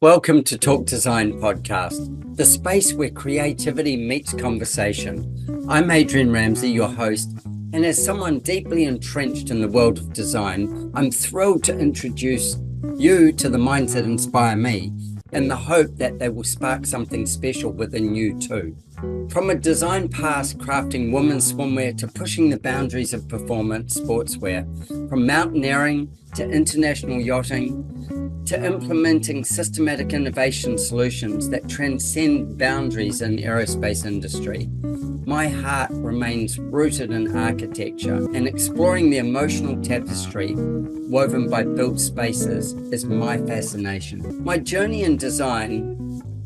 Welcome to Talk Design Podcast, the space where creativity meets conversation. I'm Adrian Ramsey, your host, and as someone deeply entrenched in the world of design, I'm thrilled to introduce you to the minds that inspire me, in the hope that they will spark something special within you too. From a design past crafting women's swimwear to pushing the boundaries of performance sportswear, from mountaineering to international yachting, to implementing systematic innovation solutions that transcend boundaries in aerospace industry. My heart remains rooted in architecture, and exploring the emotional tapestry woven by built spaces is my fascination. My journey in design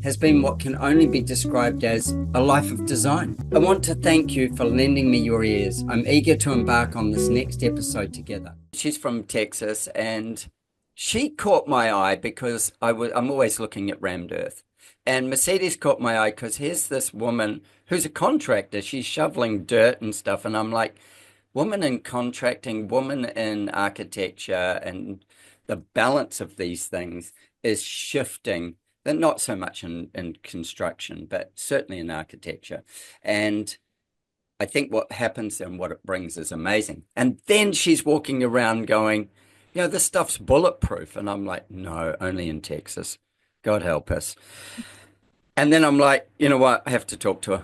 has been what can only be described as a life of design. I want to thank you for lending me your ears. I'm eager to embark on this next episode together. She's from Texas, and she caught my eye because I'm always looking at rammed earth. And Mercedes caught my eye because here's this woman who's a contractor. She's shoveling dirt and stuff. And I'm like, woman in contracting, woman in architecture, and the balance of these things is shifting. And not so much in construction, but certainly in architecture. And I think what happens and what it brings is amazing. And then she's walking around going, this stuff's bulletproof. And I'm like, no, only in Texas. God help us. And then I'm like, you know what? I have to talk to her.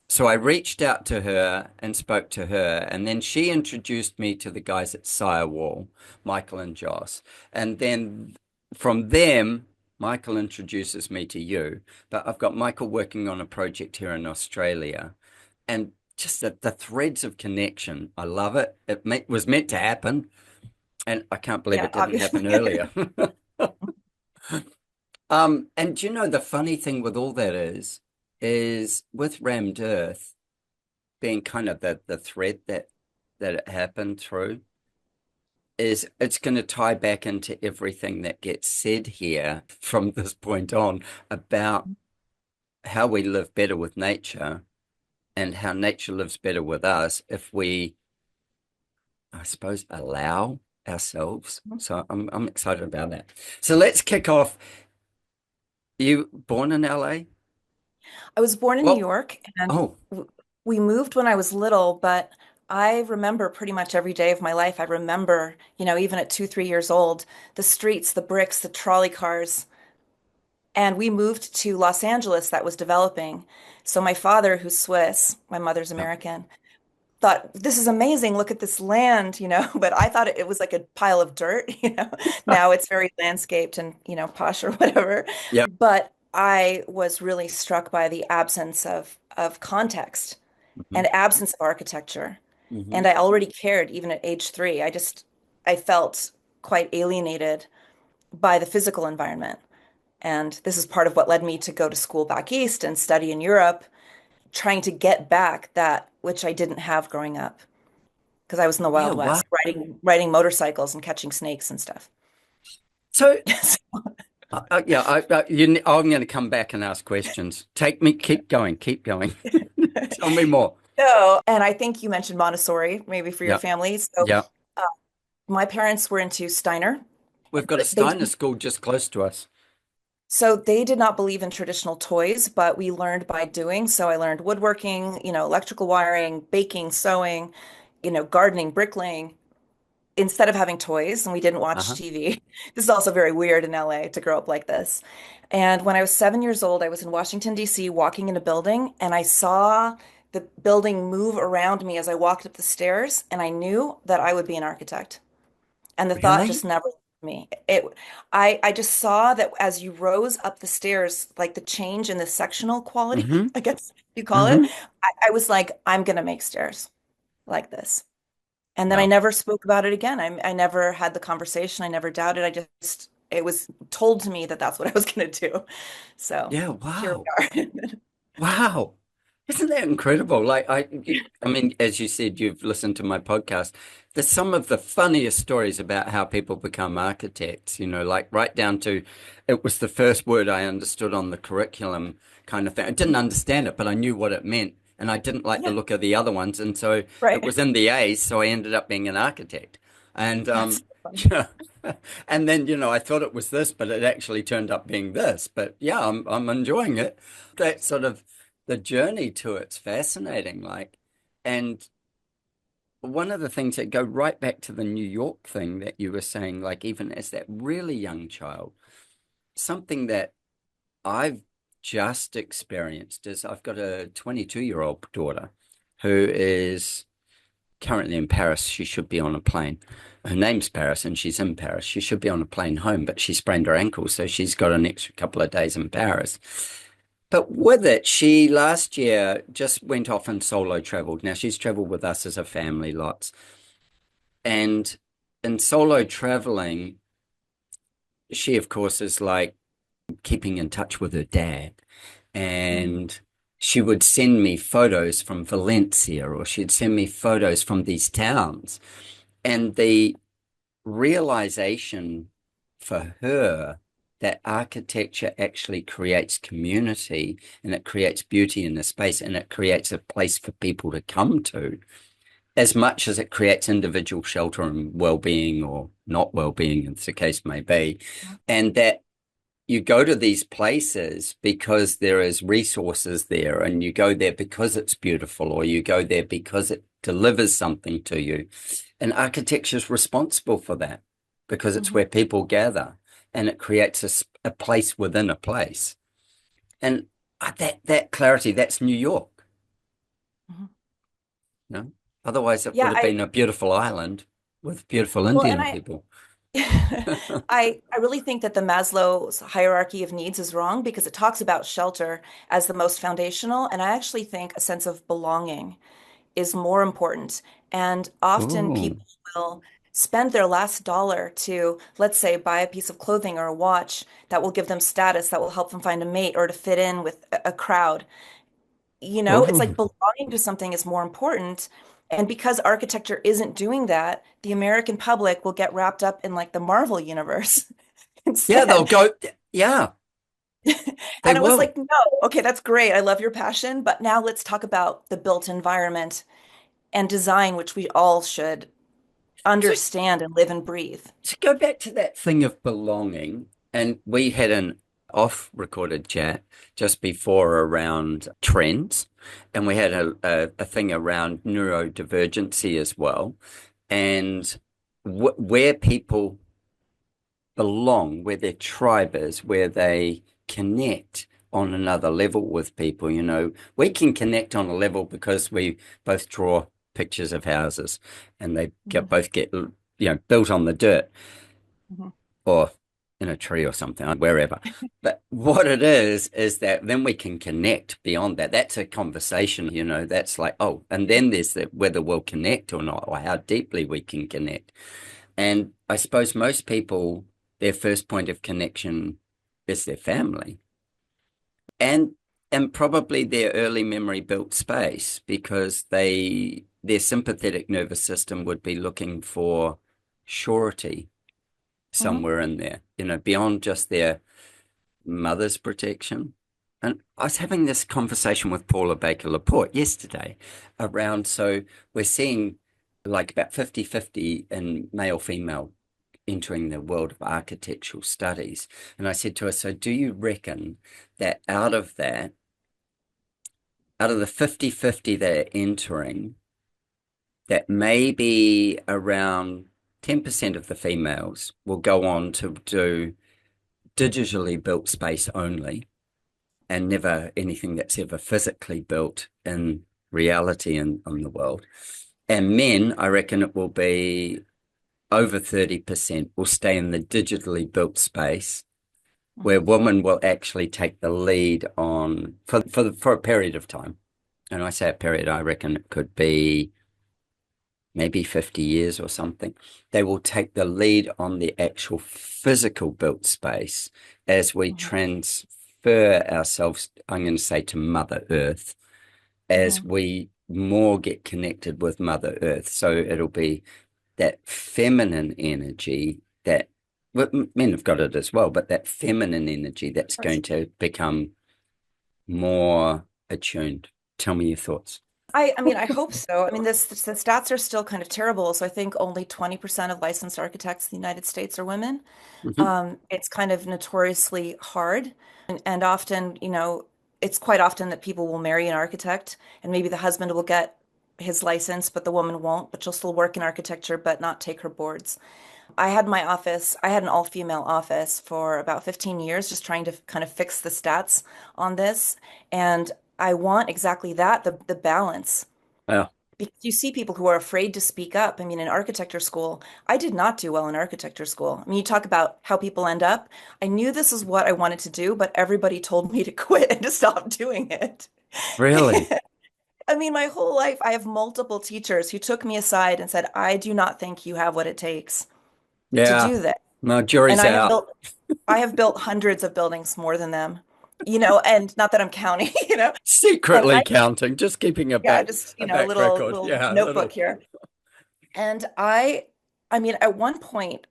So I reached out to her and spoke to her. And then she introduced me to the guys at Firewall, Michael and Joss. And then from them, Michael introduces me to you. But I've got Michael working on a project here in Australia. And just the threads of connection, I love it. It was meant to happen. And I can't believe it didn't happen earlier. And the funny thing with all that is with rammed earth being kind of the thread that it happened through, is it's going to tie back into everything that gets said here from this point on about how we live better with nature and how nature lives better with us if we, I suppose, allow ourselves. So I'm excited about that. So let's kick off. You born in LA? I was born in New York, and Oh, we moved when I was little, but I remember pretty much every day of my life. I remember, even at 2, 3 years old, the streets, the bricks, the trolley cars. And we moved to Los Angeles that was developing. So my father, who's Swiss, my mother's yeah. American, thought, this is amazing. Look at this land, but I thought it was like a pile of dirt. Now it's very landscaped and, posh or whatever. Yeah. But I was really struck by the absence of context Mhm. and absence of architecture. Mhm. And I already cared even at age 3. I felt quite alienated by the physical environment. And this is part of what led me to go to school back east and study in Europe, trying to get back that which I didn't have growing up because I was in the Yeah, Wild wow. West, riding motorcycles and catching snakes and stuff. So I'm going to come back and ask questions. Keep going, keep going. Tell me more. And I think you mentioned Montessori, maybe for your Yeah, family. So, yeah. uh, my parents were into Steiner. We've got a They Steiner school just close to us. So they did not believe in traditional toys, but we learned by doing. So I learned woodworking, electrical wiring, baking, sewing, gardening, bricklaying, instead of having toys, and we didn't watch Uh-huh. TV. This is also very weird in LA to grow up like this. And when I was 7 years old, I was in Washington, D.C., walking in a building, and I saw the building move around me as I walked up the stairs, and I knew that I would be an architect. And the thought Really? just never left me. I just saw that as you rose up the stairs, like the change in the sectional quality, Mm-hmm. I guess you call it, Mm-hmm. I was like, I'm gonna make stairs like this. And then I Wow. never spoke about it again. I never had the conversation. I never doubted. It was told to me that that's what I was going to do. So Yeah, here wow. we are. Wow. Isn't that incredible? I mean, as you said, you've listened to my podcast. There's some of the funniest stories about how people become architects, like right down to it was the first word I understood on the curriculum kind of thing. I didn't understand it, but I knew what it meant. And I didn't like the Yeah, look of the other ones. And so it right. was in the A's, so I ended up being an architect. And That's funny. yeah, And then, I thought it was this, but it actually turned up being this. But yeah, I'm enjoying it. That sort of the journey to it's fascinating. Like, and one of the things that go right back to the New York thing that you were saying, like even as that really young child, something that I've just experienced is I've got a 22-year-old daughter who is currently in Paris. She should be on a plane. Her name's Paris and she's in Paris. She should be on a plane home, but she sprained her ankle, so she's got an extra couple of days in Paris. But with it, she last year just went off and solo traveled. Now she's traveled with us as a family lots. And in solo traveling, she, of course, is like keeping in touch with her dad. Mhm. And she would send me photos from Valencia, or she'd send me photos from these towns. And the realization for her that architecture actually creates community and it creates beauty in the space and it creates a place for people to come to as much as it creates individual shelter and well-being or not well-being, as the case may be, and that you go to these places because there is resources there and you go there because it's beautiful or you go there because it delivers something to you. And architecture is responsible for that because it's Mhm. where people gather and it creates a place within a place. And that clarity, that's New York, Mhm. you know? Otherwise, it would Yeah, have been a beautiful island with beautiful well, and Indian I people. I really think that the Maslow's hierarchy of needs is wrong because it talks about shelter as the most foundational, and I actually think a sense of belonging is more important. And often Oh, people will spend their last dollar to, let's say, buy a piece of clothing or a watch that will give them status, that will help them find a mate or to fit in with a crowd. It's oh. like belonging to something is more important. And because architecture isn't doing that, the American public will get wrapped up in like the Marvel universe Yeah, they'll instead. go. Yeah, they And it was will. like, no, okay, that's great. I love your passion, but now let's talk about the built environment and design, which we all should So understand and live and breathe. to go back to that thing of belonging, and we had an off-recorded chat just before around trends, and we had a thing around neurodivergency as well, and where people belong, where their tribe is, where they connect on another level with people. We can connect on a level because we both draw pictures of houses and they Mhm, both get, built on the dirt mhm. or in a tree or something, wherever. But what it is that then we can connect beyond that. That's a conversation, that's like, oh, and then there's whether we'll connect or not, or how deeply we can connect. And I suppose most people, their first point of connection is their family and and probably their early memory built space because their sympathetic nervous system would be looking for surety Mhm. somewhere in there, beyond just their mother's protection. And I was having this conversation with Paula Baker Laporte yesterday around, so we're seeing like about 50-50 in male female entering the world of architectural studies. And I said to her, so do you reckon that out of the 50-50 that are entering, that maybe around 10% of the females will go on to do digitally built space only and never anything that's ever physically built in reality in the world. And men, I reckon it will be over 30% will stay in the digitally built space where Mhm. women will actually take the lead on for a period of time. And I say a period, I reckon it could be maybe 50 years or something. They will take the lead on the actual physical built space as we Mhm. transfer ourselves, I'm going to say, to Mother Earth, as Mhm. we more get connected with Mother Earth. So it'll be that feminine energy that well, men have got it as well, but that feminine energy that's That's going to become more attuned. Tell me your thoughts. I mean, I hope so. I mean, the stats are still kind of terrible. So I think only 20% of licensed architects in the United States are women. Mhm. It's kind of notoriously hard. And often, it's quite often that people will marry an architect and maybe the husband will get his license, but the woman won't, but she'll still work in architecture, but not take her boards. I had an all-female office for about 15 years, just trying to kind of fix the stats on this. And I want exactly that, the balance. Yeah, Because you see people who are afraid to speak up. I mean, in architecture school, I did not do well in architecture school. I mean, you talk about how people end up. I knew this is what I wanted to do, but everybody told me to quit and to stop doing it. really. I mean, my whole life, I have multiple teachers who took me aside and said, I do not think you have what it takes to Yeah. do this. No, And jury's out. I have built hundreds of buildings more than them, and not that I'm counting, but Secretly counting, just keeping yeah, just, a a back little record. little Yeah, a notebook little. here. And I mean, at one point,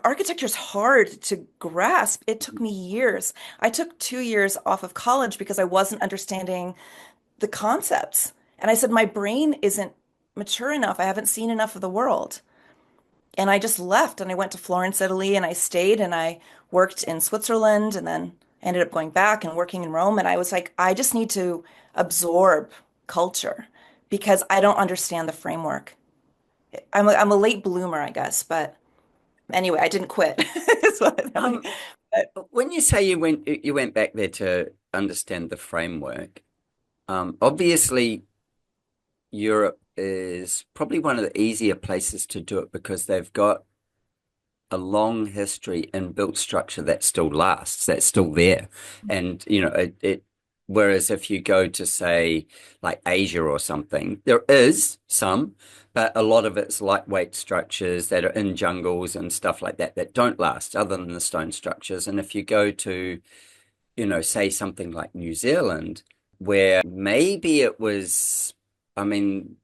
architecture is hard to grasp. It took me years. I took 2 years off of college because I wasn't understanding the concepts. And I said, my brain isn't mature enough. I haven't seen enough of the world. And I just left and I went to Florence, Italy, and I stayed and I worked in Switzerland and then ended up going back and working in Rome. And I was like, I just need to absorb culture because I don't understand the framework. I'm a late bloomer, I guess, but anyway, I didn't quit. That's what Um, but, when you say you went back there to understand the framework, obviously Europe is probably one of the easier places to do it because they've got a long history and built structure that still lasts, that's still there. And, whereas if you go to say like Asia or something, there is some, but a lot of it's lightweight structures that are in jungles and stuff like that that don't last other than the stone structures. And if you go to, say something like New Zealand, where maybe it was, I mean,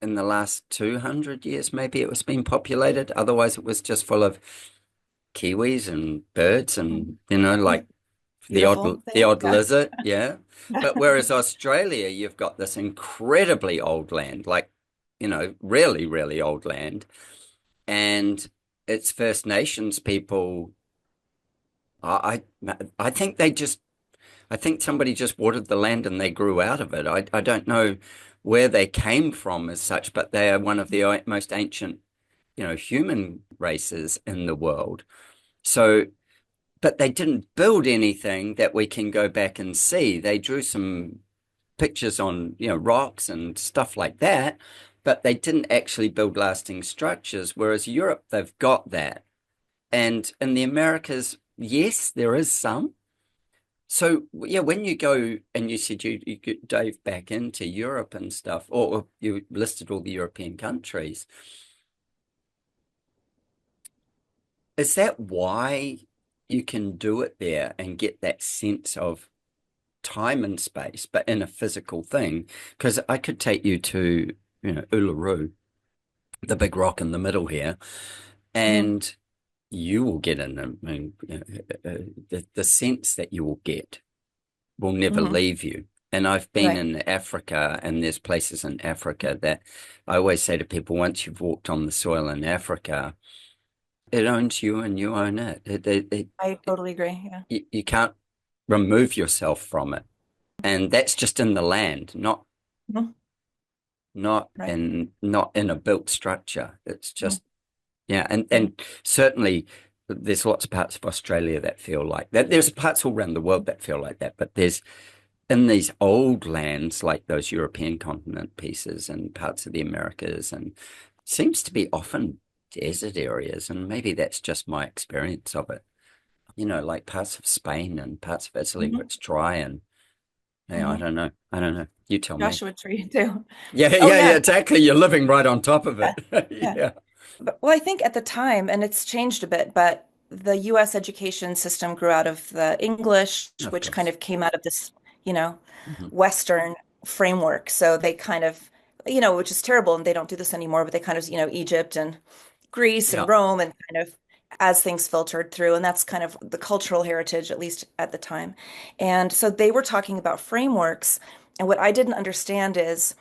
in the last 200 years, maybe it was being populated. Otherwise, it was just full of kiwis and birds and, like beautiful the thing. odd Yeah. lizard. Yeah. But whereas Australia, you've got this incredibly old land, like, really, really old land. And it's First Nations people. I think I think somebody just watered the land and they grew out of it. I don't know where they came from as such, but they are one of the most ancient, human races in the world. So, but they didn't build anything that we can go back and see. They drew some pictures on, rocks and stuff like that, but they didn't actually build lasting structures. Whereas Europe, they've got that. And in the Americas, yes, there is some. So yeah, when you go and you said you could dive back into Europe and stuff, or you listed all the European countries, is that why you can do it there and get that sense of time and space, but in a physical thing? Because I could take you to, Uluru, the big rock in the middle here, Mhm. and you will get in, I mean, the sense that you will get will never Mhm. leave you. And I've been Right. in Africa, and there's places in Africa that I always say to people, once you've walked on the soil in Africa, it owns you and you own it. I totally agree. Yeah. You can't remove yourself from it. And that's just in the land, Mhm. Right. not in a built structure. It's Mhm. just yeah, Mhm. and certainly there's lots of parts of Australia that feel like that. There's parts all around the world that feel like that, but there's in these old lands like those European continent pieces and parts of the Americas, and it seems to be often desert areas, and maybe that's just my experience of it. Like parts of Spain and parts of Italy where Mhm. it's dry and yeah, I Mhm. don't know. I don't know. You tell me. Joshua Tree too. Yeah, Oh yeah, yeah. yeah, exactly. You're living right on top of Yeah. it. Yeah. Yeah, Well, I think at the time, and it's changed a bit, but the US education system grew out of the English, of which kind course. of came out of this, you know, Mhm. Western framework. So they kind of, which is terrible, and they don't do this anymore, but they kind of, Egypt and Greece and Yeah. Rome and kind of as things filtered through. And that's kind of the cultural heritage, at least at the time. And so they were talking about frameworks. And what I didn't understand is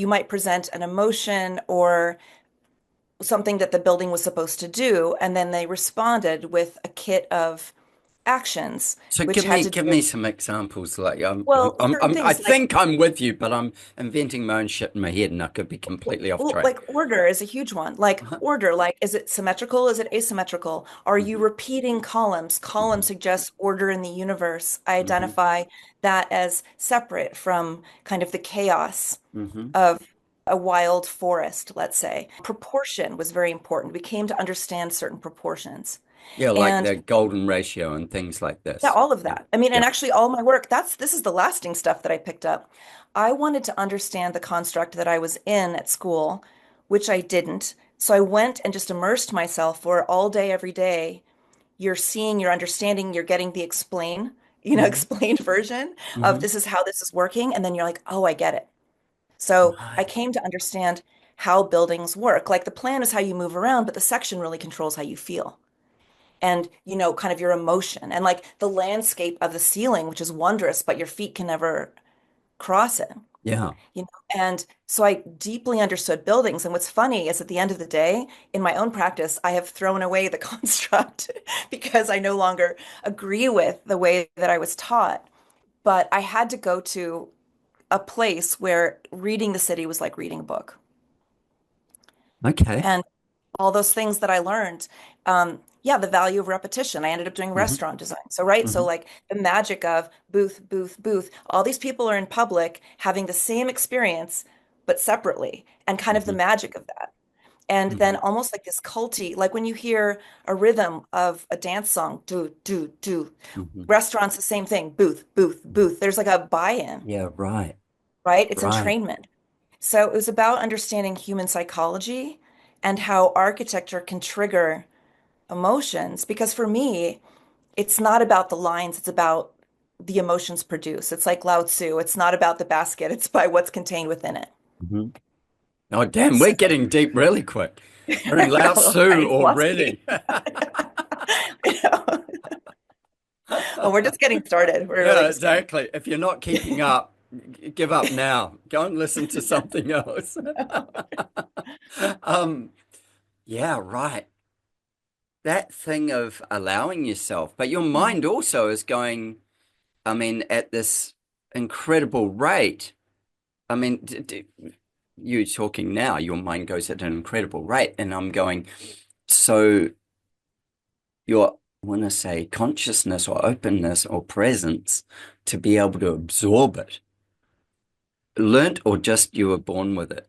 you might present an emotion or something that the building was supposed to do, and then they responded with a kit of actions, So which give had me to do give with, me some examples. Like well, certain I things like think I'm with you, but I'm inventing my own shit in my head, and I could be completely off well, track. like order is a huge one. Like Uh-huh. order, like is it symmetrical? Is it asymmetrical? Are you Hmm. repeating columns? Column Hmm. suggests order in the universe. I Hmm. identify that as separate from kind of the chaos Hmm. of a wild forest, let's say. Proportion was very important. We came to understand certain proportions. Yeah, like And the golden ratio and things like yeah, this. all of Yeah, that. I mean, and yeah. actually all my work, this is the lasting stuff that I picked up. I wanted to understand the construct that I was in at school, which I didn't. So I went and just immersed myself where all day, every day, you're seeing, you're understanding, you're getting the Hmm. explained version of Hmm. this is how this is working. And then you're like, oh, I get it. So I Right. came to understand how buildings work. Like the plan is how you move around, but the section really controls how you feel and kind of your emotion and like the landscape of the ceiling, which is wondrous, but your feet can never cross it. Yeah. And so I deeply understood buildings. And what's funny is at the end of the day, in my own practice, I have thrown away the construct because I no longer agree with the way that I was taught. But I had to go to a place where reading the city was like reading a book. Okay. And all those things that I learned. Yeah, the value of repetition. I ended up doing Hmm. restaurant design. So, right. So, Hmm. like the magic of booth, booth, booth. All these people are in public having the same experience, but separately, and kind of the Hmm. magic of that. And then Hmm. almost like this culty, like when you hear a rhythm of a dance song, do, do, do. Hmm. Restaurants, the same thing, booth, booth, booth. There's like a buy-in, Yeah, right. right? It's Right. entrainment. So it was about understanding human psychology and how architecture can trigger emotions. Because for me, it's not about the lines, it's about the emotions produced. It's like Lao Tzu. It's not about the basket, it's by what's contained within it. Hmm. Oh, damn, we're So, getting deep really quick. We're in Lao well, Tzu right, already. philosophy. You know? Well, we're just getting started. We're really Yeah, just getting. exactly. If you're not keeping up, give up now. Go and listen to something else. Um, yeah, right. That thing of allowing yourself, but your Mhm. mind also is going, I mean, at this incredible rate. I mean, you talking now, your mind goes at an incredible rate, and I'm going, so your, I want to say consciousness or openness or presence to be able to absorb it, learnt or just you were born with it?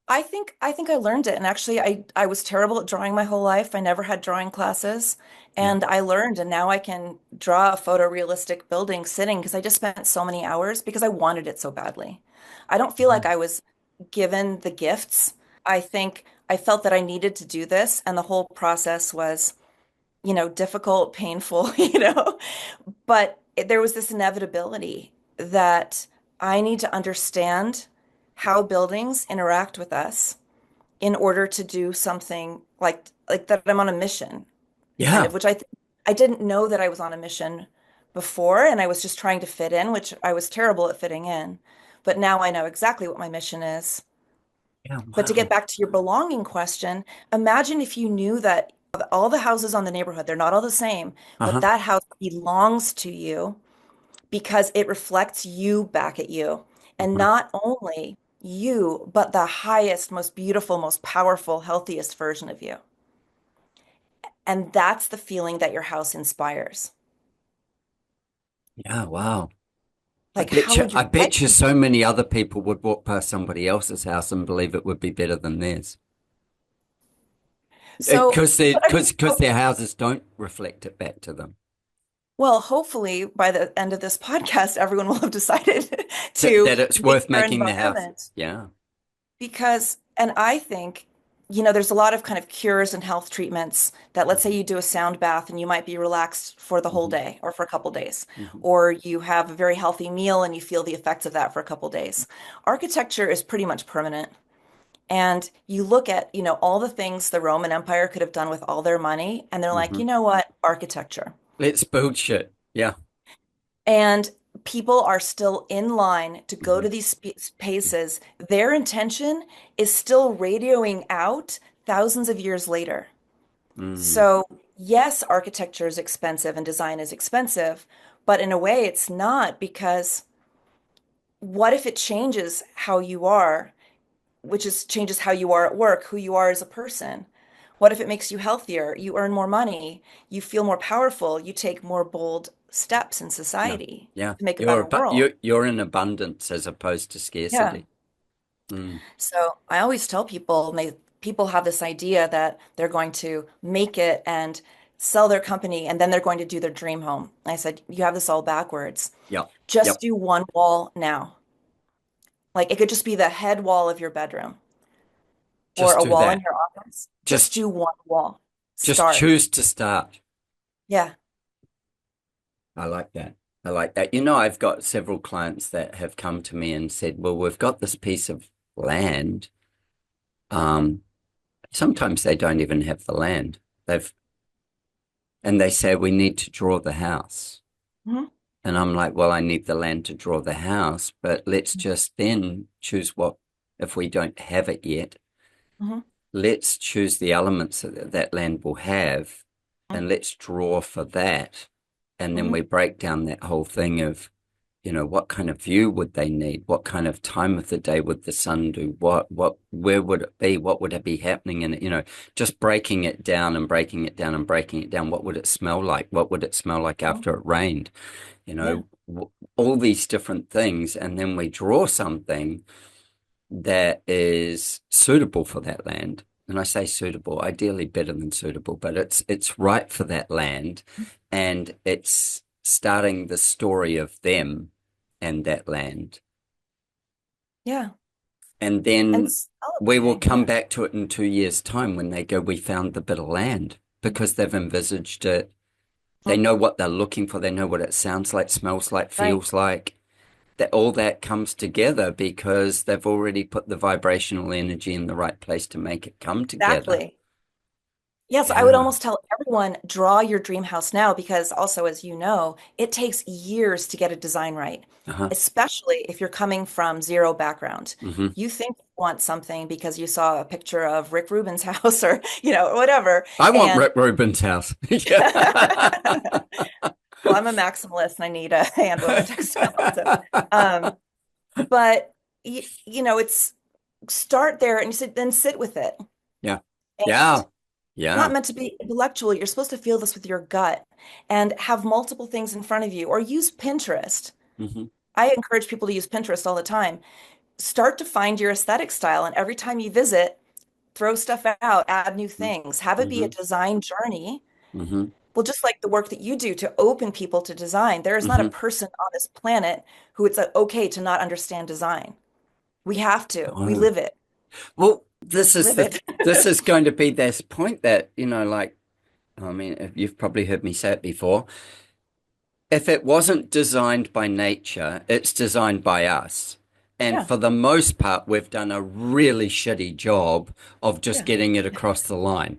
I think I learned it. And actually I was terrible at drawing my whole life. I never had drawing classes. Yeah. And I learned and now I can draw a photorealistic building sitting because I just spent so many hours because I wanted it so badly. I don't feel like Mhm. I was given the gifts. I think I felt that I needed to do this and the whole process was, difficult, painful, but there was this inevitability that I need to understand how buildings interact with us in order to do something like that I'm on a mission, kind Yeah. of, which I didn't know that I was on a mission before, and I was just trying to fit in, which I was terrible at fitting in. But now I know exactly what my mission is. Yeah. But to get Wow. back to your belonging question, imagine if you knew that all the houses on the neighborhood, they're not all the same, but Uh-huh. that house belongs to you because it reflects you back at you. And Uh-huh. not only you, but the highest, most beautiful, most powerful, healthiest version of you. And that's the feeling that your house inspires. Yeah. Wow. Like, how would I your life bet you be? so many other people would walk past somebody else's house and believe it would be better than theirs. So, Because they, but I mean, because their houses don't reflect it back to them. well, hopefully by the end of this podcast, everyone will have decided to That it's make worth their making the house. environment. Yeah. Because, and I think, there's a lot of kind of cures and health treatments that let's say Hmm. you do a sound bath and you might be relaxed for the whole Hmm. day or for a couple days, Hmm. or you have a very healthy meal and you feel the effects of that for a couple days. Architecture is pretty much permanent. And you look at, all the things the Roman Empire could have done with all their money, and they're like, Hmm. you know what? Architecture. Let's build shit. Yeah. And people are still in line to go to Mhm. these spaces. Their intention is still radioing out thousands of years later. Mm. So, yes, architecture is expensive and design is expensive, but in a way it's not because what if it changes how you are, which is changes how you are at work, who you are as a person? What if it makes you healthier? You earn more money, you feel more powerful, you take more bold steps in Yeah. society Yeah. to make a better world. You're in abundance as opposed to Yeah. scarcity. Mm. So I always tell people, people have this idea that they're going to make it and sell their company and then they're going to do their dream home. I said, you have this all backwards. Yep. Just Yep. do one wall now. Like it could just be the head wall of your bedroom or Just a do wall in that. your office. Just Just do one wall. just Start. choose to start. Yeah. I like that. I like that. I've got several clients that have come to me and said, well, we've got this piece of land. Um, Sometimes they don't even have the land. They've and they say we need to draw the house. Hmm. And I'm like, well, I need the land to draw the house, but let's just then choose what, if we don't have it yet, Hmm. let's choose the elements that that land will have and let's draw for that. And then Hmm. we break down that whole thing of, what kind of view would they need? What kind of time of the day would the sun do? Where would it be? What would it be happening in it? Just breaking it down and breaking it down and breaking it down. What would it smell like? What would it smell like Hmm. after it rained? Yeah. All these different things. And then we draw something that is suitable for that land. And I say suitable, ideally better than suitable, but it's right for that land, and it's starting the story of them and that land. Yeah. And And then we will celebrating. come Yeah. back to it in 2 years' time when they go, we found the bit of land because they've envisaged it. They Mhm. know what they're looking for. They know what it sounds like, smells like, Right. feels like. That all that comes together because they've already put the vibrational energy in the right place to make it come together. Exactly. Yes, I would Yeah. almost tell everyone draw your dream house now because also, as you know, it takes years to get a design right, Uh-huh. especially if you're coming from zero background. Hmm. You think you want something because you saw a picture of Rick Rubin's house or, whatever. I want And Rick Rubin's house. Yeah. well, I'm a maximalist and I need a hand woven textile. So, um, but it's start there and you sit then sit with it. Yeah. And Yeah. it's not Yeah. meant to be intellectual. You're supposed to feel this with your gut and have multiple things in front of you or use Pinterest. Hmm. I encourage people to use Pinterest all the time. Start to find your aesthetic style, and every time you visit, throw stuff out, add new things, have it be a Hmm. design journey. Hmm. Well, just like the work that you do to open people to design, there is not a Hmm. person on this planet who it's okay to not understand design. We have to. We Oh. live it. Well, Live it. this is going to be this point that, like, I mean, you've probably heard me say it before. If it wasn't designed by nature, it's designed by us. And Yeah. for the most part, we've done a really shitty job of just Yeah. getting it across the line.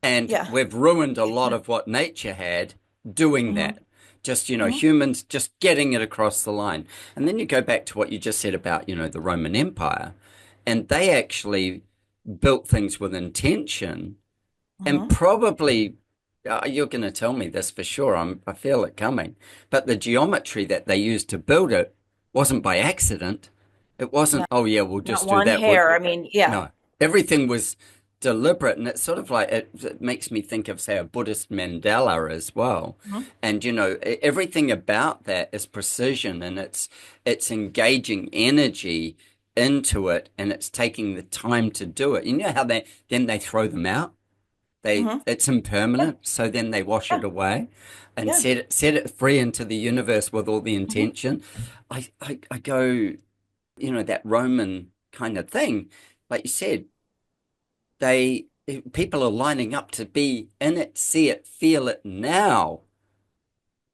And Yeah. we've ruined a lot of what nature had doing Hmm. that. Just, Hmm. humans just getting it across the line. And then you go back to what you just said about, the Roman Empire, and they actually built things with intention and Hmm. probably you're going to tell me this for sure. I feel it coming. But the geometry that they used to build it wasn't by accident. It No, wasn't, oh yeah, we'll not just do one that. hair. I mean, yeah. No, everything was deliberate, and it's sort of like it makes me think of, say, a Buddhist mandala as well. Mhm. And everything about that is precision, and it's engaging energy into it, and it's taking the time to do it. You know how they throw them out? Hmm. It's Yeah. impermanent, so then they wash Yeah. it away and Yeah. set it free into the universe with all the Hmm. intention. I go, that Roman kind of thing, like you said, they people are lining up to be in it, see it, feel it now,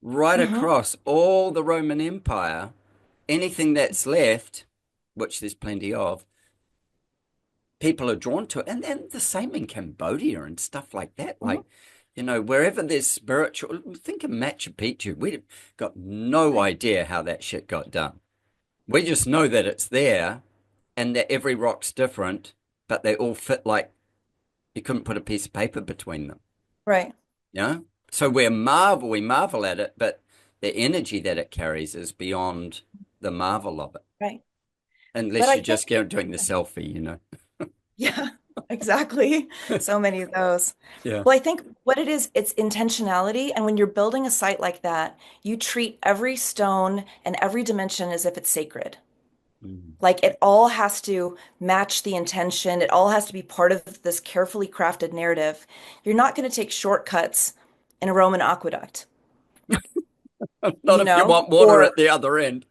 right Hmm. across all the Roman Empire. Anything that's left, which there's plenty of, people are drawn to it. And then the same in Cambodia and stuff like that. Hmm. Like wherever there's spiritual, think of Machu Picchu. We've got no Right. idea how that shit got done. We just know that it's there and that every rock's different, but they all fit like you couldn't put a piece of paper between them. Right. Yeah. So we marvel at it, but the energy that it carries is beyond the marvel of it. Right. But Unless I you're think, just doing the selfie. yeah, exactly. So many of those. Yeah. Well, I think what it is, it's intentionality. And when you're building a site like that, you treat every stone and every dimension as if it's sacred. Mhm. Like it all has to match the intention. It all has to be part of this carefully crafted narrative. You're not going to take shortcuts in a Roman aqueduct, Not if you want water at or the other end.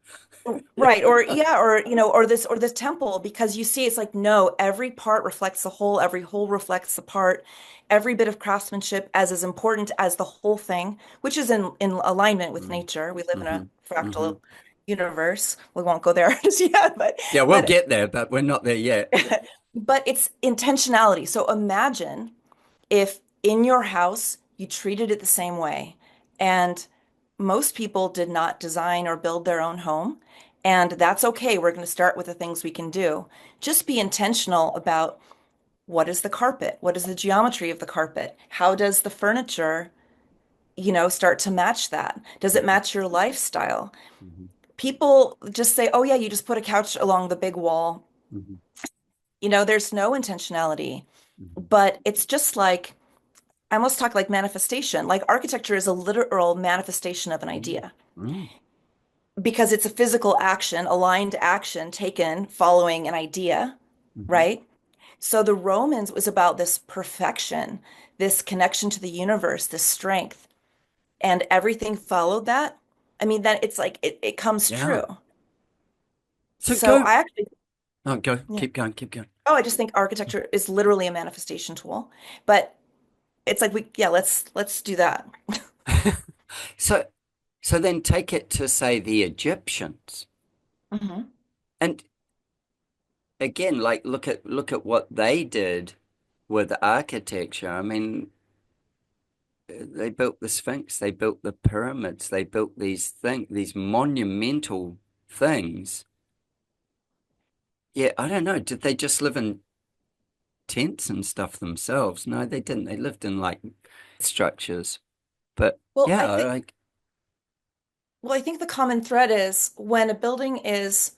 right, or yeah, or this temple, because you see it's like no, every part reflects the whole, every whole reflects the part, every bit of craftsmanship as important as the whole thing, which is in alignment with Mm. nature. We live in Hmm. a Hmm. fractal universe. We won't go there just yet, but Yeah, we'll but get there, but we're not there yet. but it's intentionality. So imagine if in your house you treated it the same way. And most people did not design or build their own home. And that's okay. We're going to start with the things we can do. Just be intentional about what is the carpet? What is the geometry of the carpet? How does the furniture, start to match that? Does it Mhm. match your lifestyle? Mhm. People just say, oh, yeah, you just put a couch along the big wall. Mhm. There's no intentionality, Mhm. but it's just like, I almost talk like manifestation. Like architecture is a literal manifestation of an Mhm. idea Mm. because it's a physical action, aligned action taken following an idea, Mhm. right? So the Romans was about this perfection, this connection to the universe, this strength, and everything followed that. I mean, that it's like it comes Yeah. true. So So go. I actually, Oh, go. yeah. Keep going. Keep going. Oh, I just think architecture is literally a manifestation tool. But it's like yeah, let's do that. So, so then take it to say the Egyptians, Hmm. and again, like look at what they did with architecture. I mean, they built the Sphinx, they built the pyramids, they built these monumental things. Yeah, I don't know. Did they just live in tents and stuff themselves? No, they didn't. They lived in like structures. But Well, yeah, I think like Well, I think the common thread is when a building is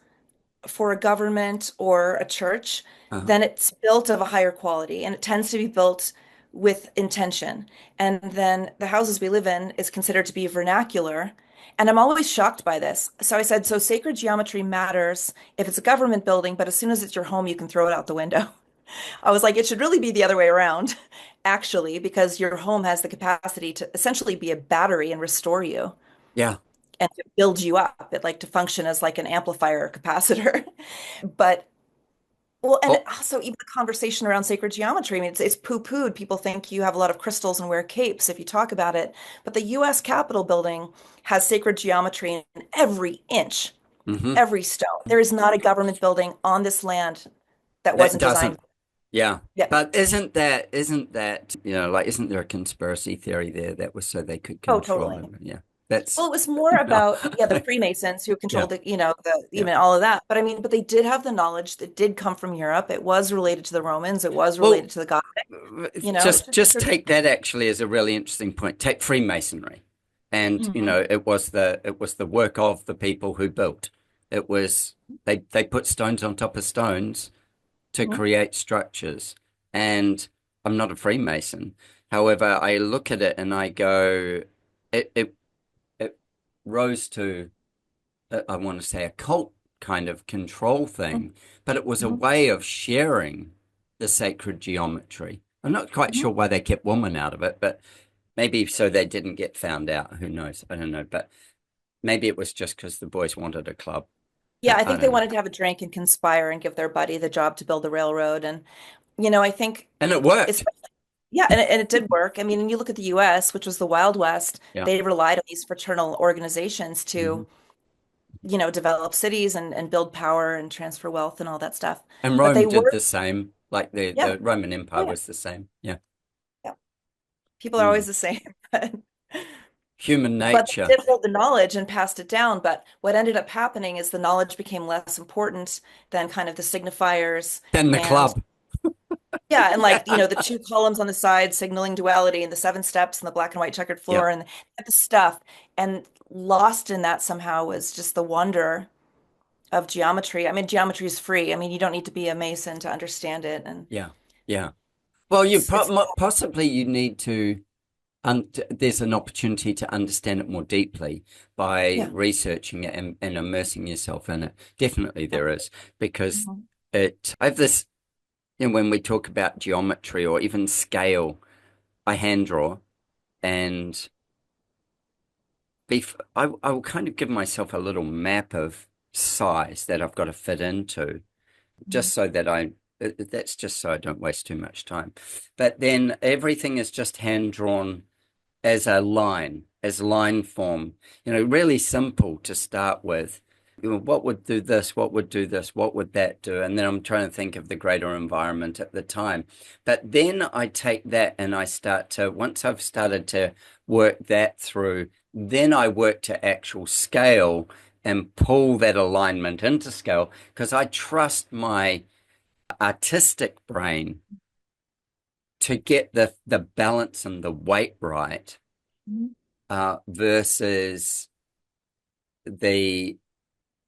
for a government or a church, uh, then it's built of a higher quality and it tends to be built with intention. And then the houses we live in is considered to be vernacular. And I'm always shocked by this. So I said, so sacred geometry matters if it's a government building, but as soon as it's your home, you can throw it out the window. I was like, it should really be the other way around, actually, because your home has the capacity to essentially be a battery and restore you yeah. and to build you up. It like to function as like an amplifier or capacitor. But well, and Oh, also even the conversation around sacred geometry. I mean, it's poo-pooed. People think you have a lot of crystals and wear capes if you talk about it. But the US Capitol building has sacred geometry in every inch, hmm. every stone. There is not a government building on this land that That wasn't designed. doesn't. Yeah. Yeah. But isn't that, like, isn't there a conspiracy theory there that was so they could Oh, control totally. it? Yeah. That's Well, it was more about, yeah, the Freemasons who yeah. controlled Yeah. even all of that. But I mean, but they did have the knowledge that did come from Europe. It was related to the Romans. It was related Well, to the Gothic. It's just just, take that actually as a really interesting point. Take Freemasonry, and Mhm. it was the work of the people who built. It was they put stones on top of stones to Mhm. create structures. And I'm not a Freemason. However, I look at it and I go, it rose to I want to say a cult kind of control Mhm. thing, but it was a Mhm. way of sharing the sacred geometry. I'm not quite Mhm. sure why they kept women out of it, but maybe so they didn't get found out. Who knows? I don't know. But maybe it was just because the boys wanted a club. Yeah, I I think they don't know. wanted to have a drink and conspire and give their buddy the job to build the railroad. And, I think And it worked. especially, yeah, and it did work. I mean, and you look at the US, which was the Wild West, Yeah. they relied on these fraternal organizations Hmm. to develop cities and build power and transfer wealth and all that stuff. And But they Rome did were, the same. Like the, yeah. the Roman Oh, Empire yeah. was the same. Yeah. Yeah. People are always Mm. the same. But Human they nature. did hold the knowledge and passed it down. But what ended up happening is the knowledge became less important than kind of the signifiers Then the and club. yeah, and like, the two columns on the side signaling duality and the seven steps and the black and white checkered Yeah. floor and the stuff. And lost in that somehow was just the wonder of geometry. I mean, geometry is free. I mean, you don't need to be a mason to understand it. And Yeah. Yeah. Well, it's possibly you need to, there's an opportunity to understand it more deeply by yeah. researching it and immersing yourself in it. Definitely Yeah. there is, because Mhm. I have this, when we talk about geometry or even scale, I hand draw and I will kind of give myself a little map of size that I've got to fit into, Mhm. just so that that's just so I don't waste too much time. But then everything is just hand drawn as line form, really simple to start with. What would do this? What would do this? What would that do? And then I'm trying to think of the greater environment at the time. But then I take that and once I've started to work that through, then I work to actual scale and pull that alignment into scale because I trust my artistic brain to get the balance and the weight right, Mhm. versus the,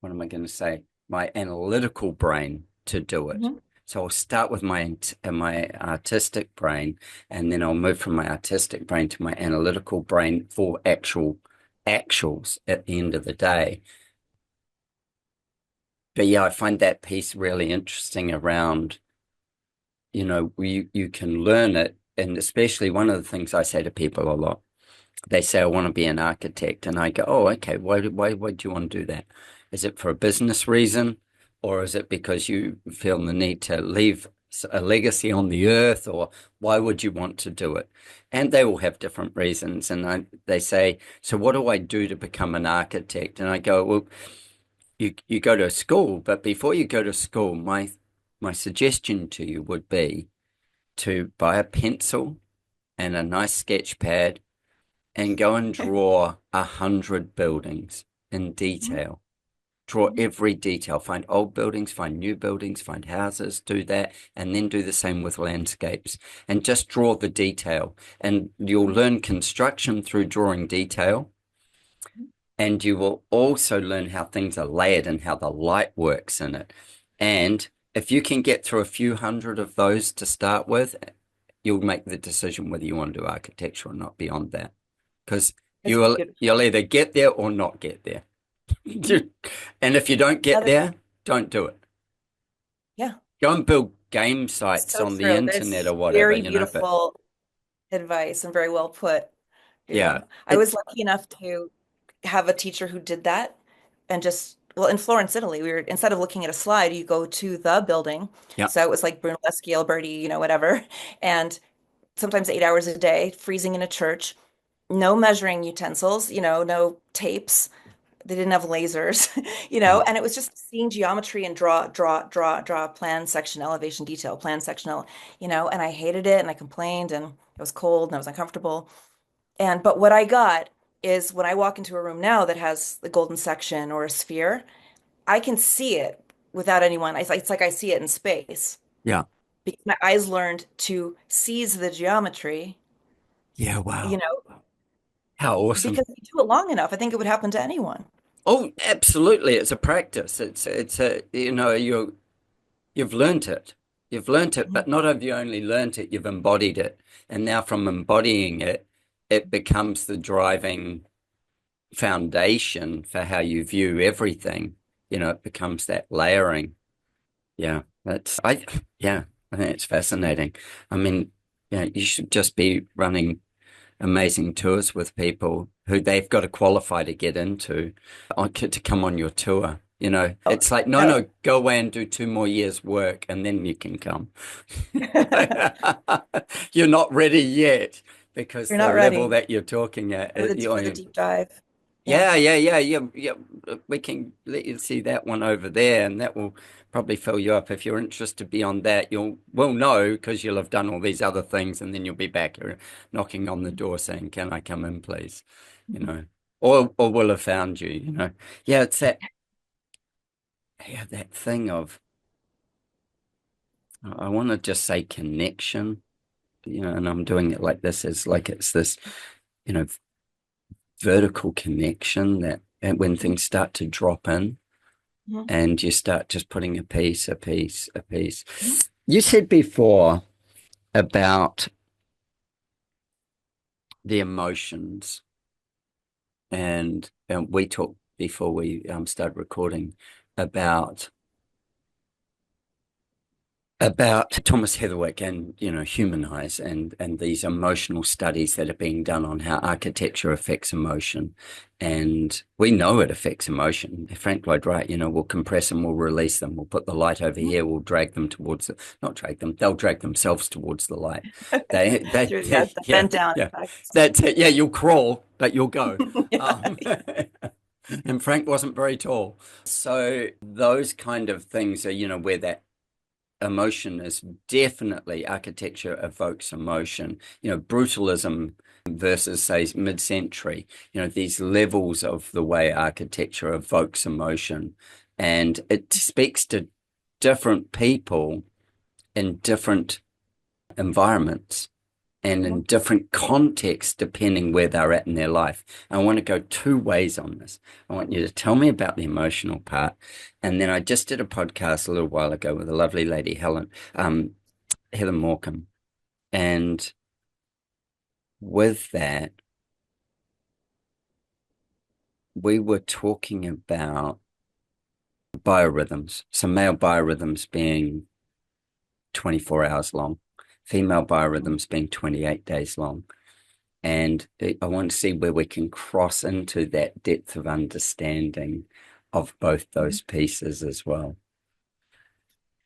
what am I going to say? My analytical brain to do it. Mhm. So I'll start with my artistic brain, and then I'll move from my artistic brain to my analytical brain for actuals at the end of the day. But yeah, I find that piece really interesting around, you can learn it. And especially one of the things I say to people a lot, they say, I want to be an architect. And I go, oh, okay. Why do you want to do that? Is it for a business reason? Or is it because you feel the need to leave a legacy on the earth? Or why would you want to do it? And they all have different reasons. And they say, so what do I do to become an architect? And I go, well, you go to school, but before you go to school, my suggestion to you would be to buy a pencil and a nice sketch pad and go and draw 100 buildings in Mhm. detail. Draw every detail. Find old buildings, find new buildings, find houses, do that, and then do the same with landscapes. And just draw the detail. And you'll learn construction through drawing detail. And you will also learn how things are layered and how the light works in it. And if you can get through a few hundred of those to start with, you'll make the decision whether you want to do architecture or not beyond that. Because It's you'll beautiful. either get there or not get there. Mhm. And if you don't Yeah, get there, don't do it. yeah. Go and build game sites So on the true. internet That's or whatever, very but beautiful advice and very well put. yeah, I was lucky enough to have a teacher who did that and just, well, in Florence, Italy, we were, instead of looking at a slide, you go to the building. yeah, So it was like Brunelleschi, Alberti, whatever. And sometimes 8 hours a day, freezing in a church, no measuring utensils, no tapes. They didn't have lasers, yeah, and it was just seeing geometry and draw, plan, section, elevation, detail, plan, section, and I hated it and I complained and it was cold and I was uncomfortable. But what I got is when I walk into a room now that has the golden section or a sphere, I can see it without anyone. It's like I see it in space yeah, because my eyes learned to seize the geometry, yeah. you Wow. know, How awesome. because if you do it long enough, I think it would happen to anyone. Oh, absolutely. It's a practice. It's a, you've learnt it. You've learnt it, Mhm. but not have you only learnt it, you've embodied it. And now from embodying it, it becomes the driving foundation for how you view everything. It becomes that layering. Yeah, yeah, I think it's fascinating. I mean, yeah, you should just be running amazing tours with people who they've got to qualify to get into, to come on your tour. Oh, It's like, no, no. no, go away and do 2 more years work and then you can come. You're not ready yet because You're the not level ready that you're talking at, for the you're, deep dive. Yeah. yeah, yeah, yeah, yeah, yeah. we can let you see that one over there, and that will probably fill you up. If you're interested beyond that, will know because you'll have done all these other things, and then you'll be back here knocking on the door saying, "Can I come in, please?" You know, or we'll have found you. Yeah, it's that thing of I want to just say connection. And I'm doing it like this, is like it's this, you know, vertical connection that and when things start to drop in Mhm. and you start just putting a piece, a piece, a piece. You said before about the emotions, and we talked before we started recording about Thomas Heatherwick and Humanize and these emotional studies that are being done on how architecture affects emotion, and we know it affects emotion. Frank Lloyd Wright, we'll compress them, we'll release them, we'll put the light over here, we'll drag them towards not drag them, they'll drag themselves towards the light. Yeah, the Yeah, bent down yeah, effect. that's it. Yeah, you'll crawl, but you'll go. Yeah. Um, and Frank wasn't very tall, so those kind of things are where that emotion is definitely architecture evokes emotion. Brutalism versus, say, mid-century, these levels of the way architecture evokes emotion. And it speaks to different people in different environments and in Mhm. different contexts, depending where they're at in their life. I want to go two ways on this. I want you to tell me about the emotional part. And then I just did a podcast a little while ago with a lovely lady, Helen Morecambe. And with that, we were talking about biorhythms. So male biorhythms being 24 hours long, female biorhythms being 28 days long. And I want to see where we can cross into that depth of understanding of both those pieces as well.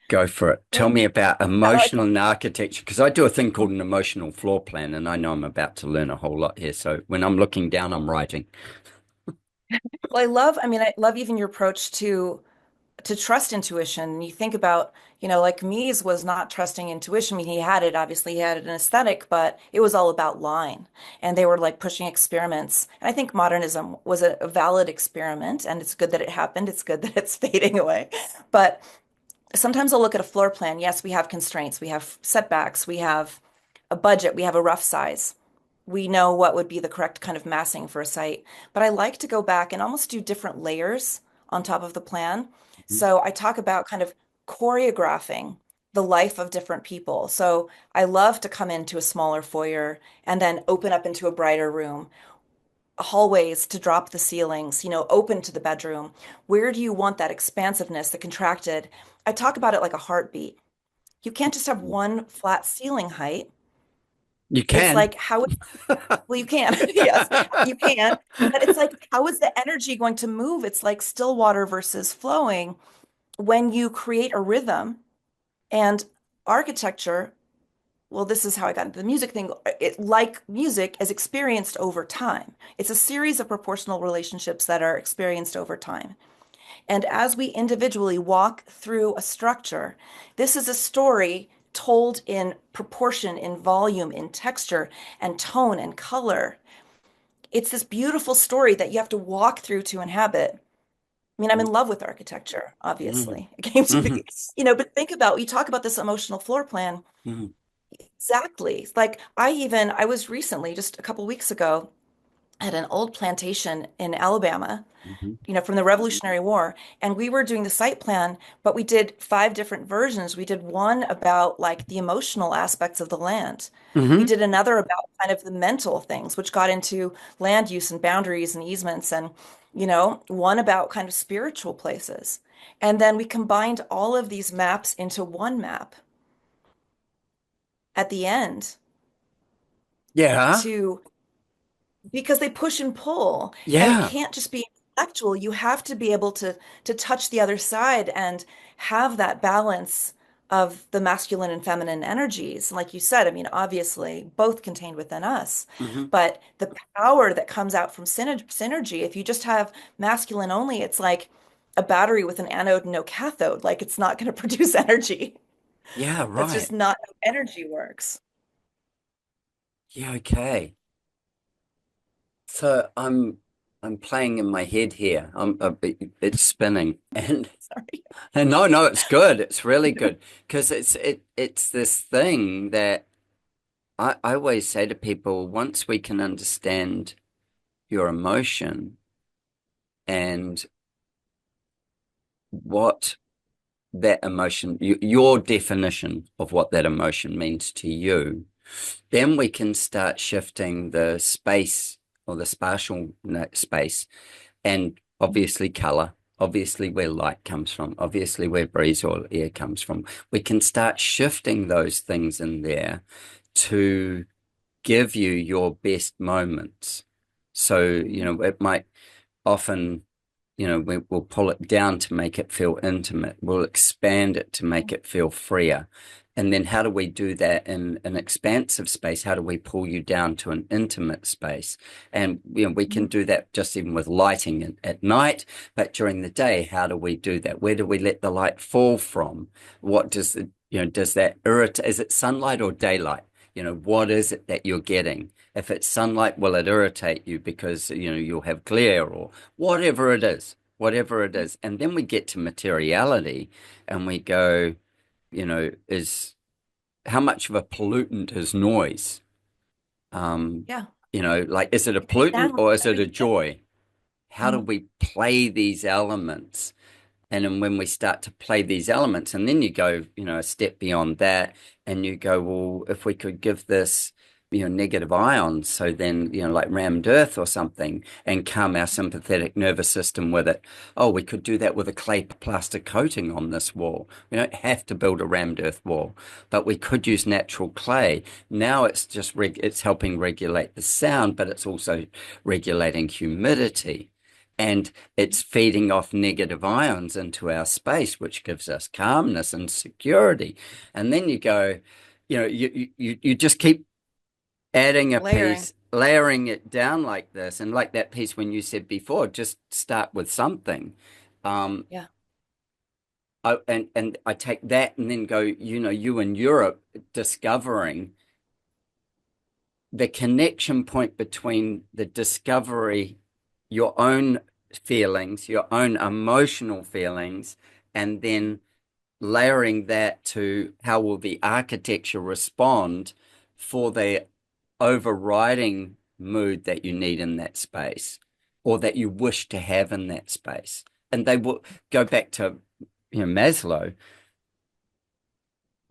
Go for it. Tell Well, me about like, emotional and architecture, because I do a thing called an emotional floor plan, and I know I'm about to learn a whole lot here. So when I'm looking down, I'm writing. I love even your approach to trust intuition. You think about, like Mies was not trusting intuition. I mean, he had it, obviously, he had an aesthetic, but it was all about line. And they were like pushing experiments. And I think modernism was a valid experiment, and it's good that it happened. It's good that it's fading away. But sometimes I'll look at a floor plan. Yes, we have constraints, we have setbacks, we have a budget, we have a rough size. We know what would be the correct kind of massing for a site. But I like to go back and almost do different layers on top of the plan. So I talk about kind of choreographing the life of different people. So I love to come into a smaller foyer and then open up into a brighter room, hallways to drop the ceilings, open to the bedroom. Where do you want that expansiveness, the contracted? I talk about it like a heartbeat. You can't just have one flat ceiling height. You It's can. like, well, you can. Yes, you can. But it's like, how is the energy going to move? It's like still water versus flowing. When you create a rhythm and architecture, well, this is how I got into the music thing. Like music, is experienced over time. It's a series of proportional relationships that are experienced over time. And as we individually walk through a structure, this is a story told in proportion, in volume, in texture, and tone and color. It's this beautiful story that you have to walk through to inhabit. I mean, I'm in love with architecture, Mhm. obviously. It came to Mhm. be, but think about, you talk about this emotional floor plan. Mhm. Exactly. Like I was recently, just a couple weeks ago, at an old plantation in Alabama, Mhm. from the Revolutionary War. And we were doing the site plan, but we did five different versions. We did one about like the emotional aspects of the land. We Mhm. did another about kind of the mental things, which got into land use and boundaries and easements, and, one about kind of spiritual places. And then we combined all of these maps into one map at the end Yeah. to because they push and pull, and it Yeah. can't just be intellectual. You have to be able to touch the other side and have that balance of the masculine and feminine energies. Like you said, I mean, obviously, both contained within us. Hmm. But the power that comes out from synergy, if you just have masculine only, it's like a battery with an anode and no cathode. Like it's not going to produce energy. Yeah, That's right. just not how energy works. Yeah, okay. So I'm playing in my head here. It's spinning, and Sorry. no, no, it's good. It's really good because it's this thing that I always say to people, once we can understand your emotion and what that emotion, your definition of what that emotion means to you, then we can start shifting the space or the spatial space and obviously color, obviously where light comes from, obviously where breeze or air comes from. We can start shifting those things in there to give you your best moments. So, it might often, we'll pull it down to make it feel intimate. We'll expand it to make it feel freer. And then how do we do that in an expansive space? How do we pull you down to an intimate space? And we can do that just even with lighting at night, but during the day, how do we do that? Where do we let the light fall from? What does does that irritate? Is it sunlight or daylight? What is it that you're getting? If it's sunlight, will it irritate you because you'll have glare or whatever it is, whatever it is. And then we get to materiality and we go, is how much of a pollutant is noise? Um, Yeah. like, is it a pollutant Understand what or is it a everything is. joy? How do Mhm. we play these elements? And then when we start to play these elements, and then you go, a step beyond that, and you go, well, if we could give this, negative ions, so then, like rammed earth or something, and calm our sympathetic nervous system with it. Oh, we could do that with a clay plaster coating on this wall. We don't have to build a rammed earth wall, but we could use natural clay. Now it's just it's helping regulate the sound, but it's also regulating humidity. And it's feeding off negative ions into our space, which gives us calmness and security. And then you go, you just keep adding a Layering. piece, layering it down like this. And like that piece when you said before, just start with something. Um, Yeah. and I take that and then go, you in Europe discovering the connection point between the discovery, your own feelings, your own emotional feelings, and then layering that to how will the architecture respond for the overriding mood that you need in that space or that you wish to have in that space. And they will go back to, Maslow.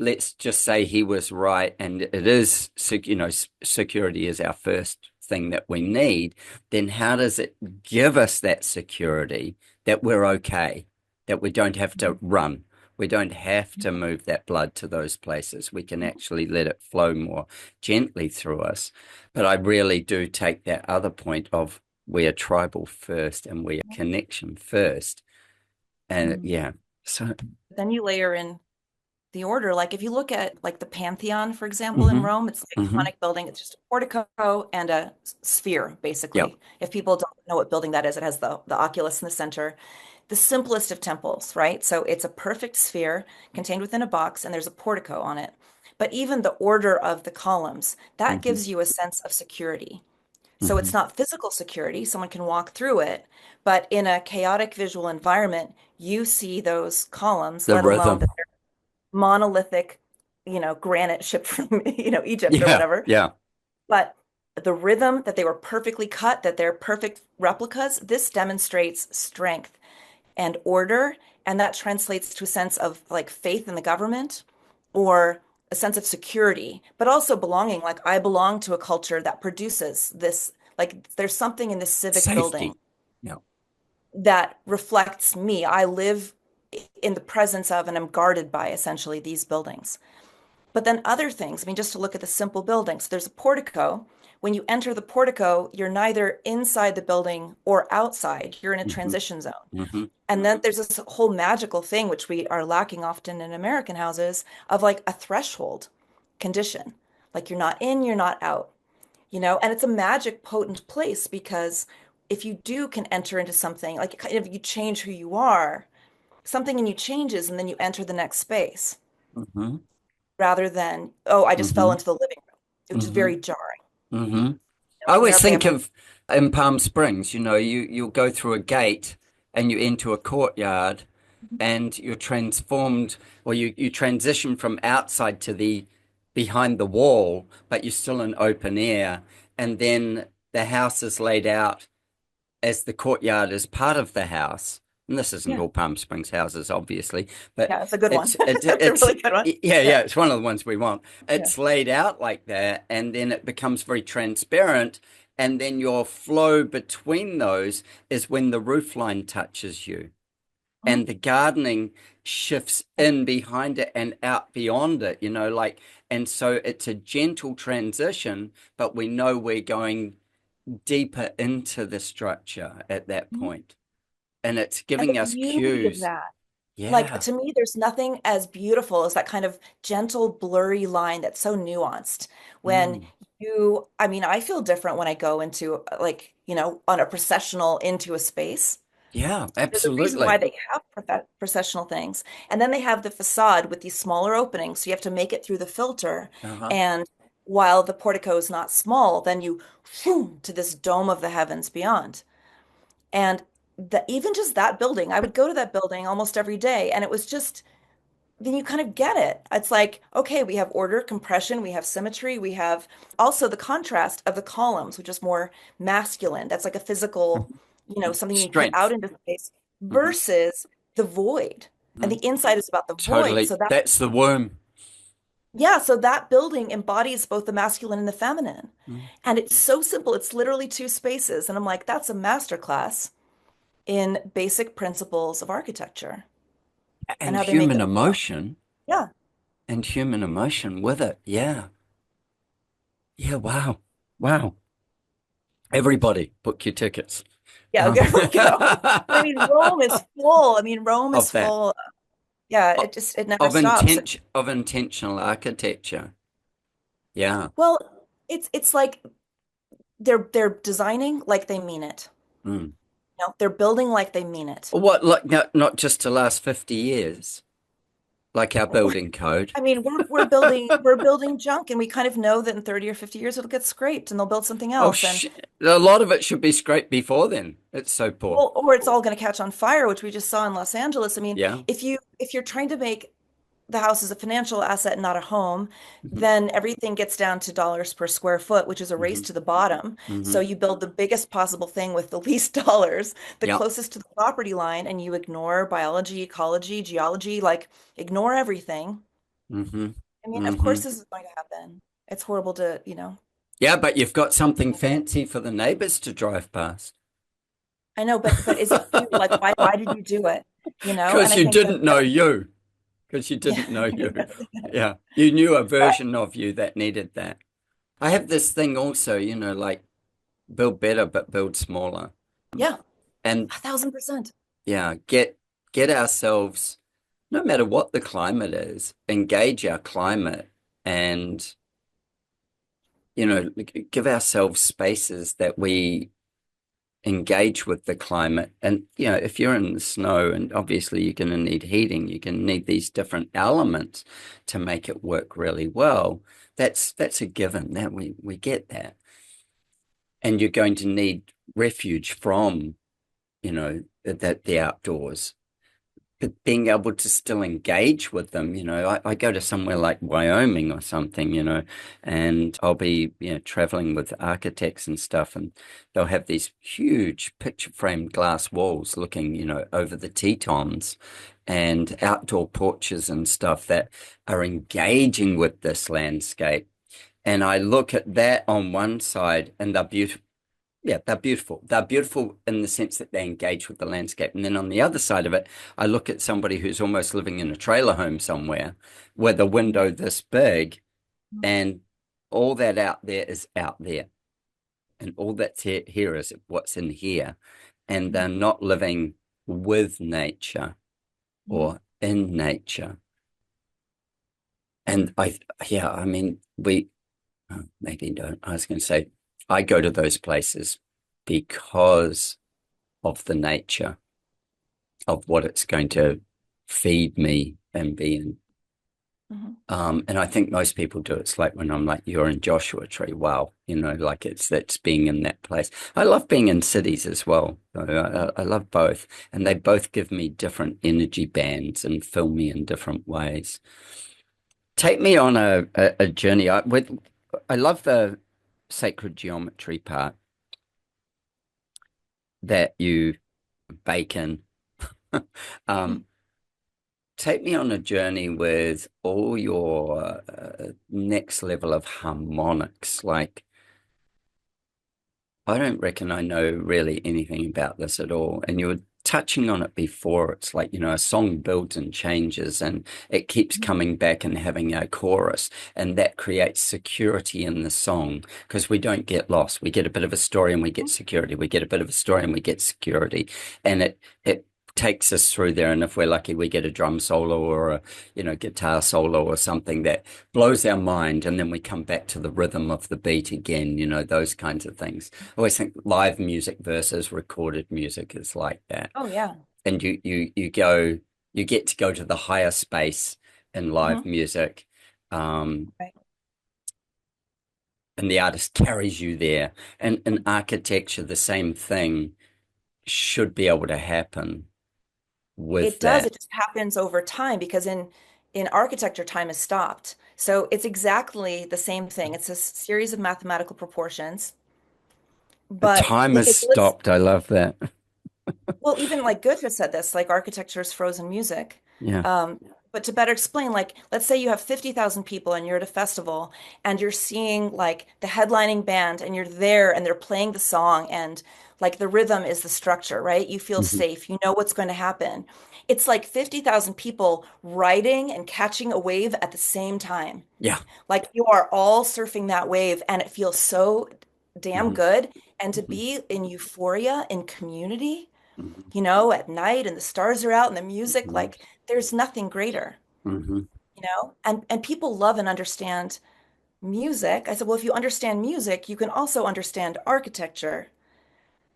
Let's just say he was right, and it is, security is our first thing that we need. Then how does it give us that security that we're okay, that we don't have to run? We don't have to move that blood to those places. We can actually let it flow more gently through us. But I really do take that other point of we are tribal first and we are connection first. And Mhm. yeah, so, Then you layer in the order. Like if you look at like the Pantheon, for example, in hmm Rome, it's an hmm iconic building. It's just a portico and a sphere, yeah. basically. If people don't know what building that is, it has the oculus in the center. The simplest of temples, right? So it's a perfect sphere contained within a box, and there's a portico on it. But even the order of the columns, that hmm gives you a sense of security. So it's hmm not physical security, someone can walk through it, but in a chaotic visual environment, you see those columns, The let alone rhythm. that monolithic, granite shipped from, Egypt or Yeah, whatever. yeah. But the rhythm that they were perfectly cut, that they're perfect replicas, this demonstrates strength and order. And that translates to a sense of like faith in the government or a sense of security, but also belonging. Like I belong to a culture that produces this, like there's something in this civic building Safety. Yeah. that reflects me. I live in the presence of and am guarded by essentially these buildings. But then other things, I mean, just to look at the simple buildings, there's a portico, when you enter the portico, you're neither inside the building or outside. You're in a Hmm. transition zone. Hmm. And then there's this whole magical thing, which we are lacking often in American houses, of like a threshold condition. Like you're not in, you're not out, and it's a magic potent place because if you can enter into something, like kind of you change who you are, something in you changes and then you enter the next space Hmm. rather than, oh, I just fell Hmm. into the living room, which is Hmm. very jarring. Hmm. I In always Europe, they have think like, of in Palm Springs, you'll go through a gate and you enter a courtyard and you're transformed, or you transition from outside to the behind the wall, but you're still in open air. And then the house is laid out as the courtyard is part of the house. And this isn't yeah, all Palm Springs houses, obviously, but yeah, it's a good one. it's it, It's a it's really good one. yeah, Yeah, yeah, it's one of the ones we want. yeah. It's laid out like that, and then it becomes very transparent, and then your flow between those is when the roof line touches you, Mhm. and the gardening shifts in behind it and out beyond it, like, and so it's a gentle transition, but we know we're going deeper into the structure at that Mhm. point. And it's And the giving us beauty of cues. that, like Yeah. to me, there's nothing as beautiful as that kind of gentle, blurry line that's so nuanced. When Mm. I mean, I feel different when I go into like, on a processional into a space. Yeah, There's a reason why absolutely. they have processional things. And then they have the facade with these smaller openings. So you have to make it through the filter. Uh-huh. And while the portico is not small, then you whoom, to this dome of the heavens beyond. And even just that building, I would go to that building almost every day. And it was just, then you kind of get it. It's like, okay, we have order, compression, we have symmetry, we have also the contrast of the columns, which is more masculine. That's like a physical, something you put out Strength. into space Hmm. versus the void. And Mm. the inside is about the void. Totally. So that, That's the womb. yeah, so that building embodies both the masculine and the feminine. Mm. And it's so simple. It's literally two spaces. And I'm like, that's a masterclass in basic principles of architecture and And how they make human them feel. emotion. Yeah. And human emotion with it. Yeah. Yeah. Wow. Wow. Everybody, book your tickets. Yeah, Um, okay, we go. But I mean, Rome is full. I mean, Rome is of that. full. Yeah, it never Of stops. intentional architecture. Yeah. Well, it's like they're designing like they mean it. Mm. They're building like they mean it. What, like, not just to last 50 years, like our building code. I mean, we're building junk, and we kind of know that in 30 or 50 years it'll get scraped and they'll build something Oh, else. And shit. A lot of it should be scraped before then. It's so poor. well, or it's all going to catch on fire, which we just saw in Los Angeles. I mean, Yeah. if you're trying to make the house is a financial asset, not a home, Hmm. then everything gets down to dollars per square foot, which is a race Hmm. to the bottom. Hmm. So you build the biggest possible thing with the least dollars, the Yeah. closest to the property line, and you ignore biology, ecology, geology, like ignore everything. Hmm. I mean, of Hmm. course this is going to happen. It's horrible to. Yeah, but you've got something fancy for the neighbors to drive past. I know, but is it you? Like, why did you do it? And Because I you think that, didn't know you. Because you yeah. didn't know you. Yeah. You knew a version of you that needed that. I have this thing also, like build better, but build smaller. Yeah, And 1,000%. yeah, get ourselves, no matter what the climate is, engage our climate and, give ourselves spaces that we engage with the climate. And, if you're in the snow, and obviously you're going to need heating, you're going to need these different elements to make it work really well. That's a given that we get that. And you're going to need refuge from, the outdoors. But being able to still engage with them, I go to somewhere like Wyoming or something, and I'll be, traveling with architects and stuff, and they'll have these huge picture framed glass walls looking, over the Tetons and outdoor porches and stuff that are engaging with this landscape. And I look at that on one side and they're beautiful. Yeah, they're beautiful. They're beautiful in the sense that they engage with the landscape. And then on the other side of it, I look at somebody who's almost living in a trailer home somewhere with a window this big, and all that out there is out there. and all that's here is what's in here, and Mhm. they're not living with nature Mhm. or in nature. And yeah, I mean, maybe don't. I was going to say, I go to those places because of the nature of what it's going to feed me and be in. Mhm. And I think most people do. It's like when I'm like, you're in Joshua Tree. Wow. Like that's being in that place. I love being in cities as well. I love both. And they both give me different energy bands and fill me in different ways. Take me on a journey. I love the sacred geometry part that you bake in. Mhm. Um, Take me on a journey with all your next level of harmonics. Like, I don't reckon I know really anything about this at all. And you were touching on it before. It's like, a song builds and changes and it keeps Mhm. coming back and having a chorus. And that creates security in the song because we don't get lost. We get a bit of a story and we get security. We get a bit of a story and we get security. And it takes us through there. And if we're lucky, we get a drum solo or a, guitar solo or something that blows our mind. And then we come back to the rhythm of the beat again, those kinds of things. I always think live music versus recorded music is like that. Oh yeah. And you get to go to the higher space in live Mhm. music. Right. And the artist carries you there. And in architecture, the same thing should be able to happen with It does. that. It just happens over time because in architecture, time is stopped. So it's exactly the same thing. It's a series of mathematical proportions. The But time has let's stopped. I love that. well, even like Goethe said this, like architecture is frozen music. Yeah. Um, but to better explain, like let's say you have 50,000 people and you're at a festival and you're seeing like the headlining band and you're there and they're playing the song and like the rhythm is the structure, right? You feel Mhm. safe, you know what's going to happen. It's like 50,000 people riding and catching a wave at the same time. Yeah. Like you are all surfing that wave and it feels so damn Hmm. good. And to Hmm. be in euphoria in community Hmm. at night and the stars are out and the music, Hmm. like there's nothing greater, Hmm. And people love and understand music. I said, well, if you understand music, you can also understand architecture,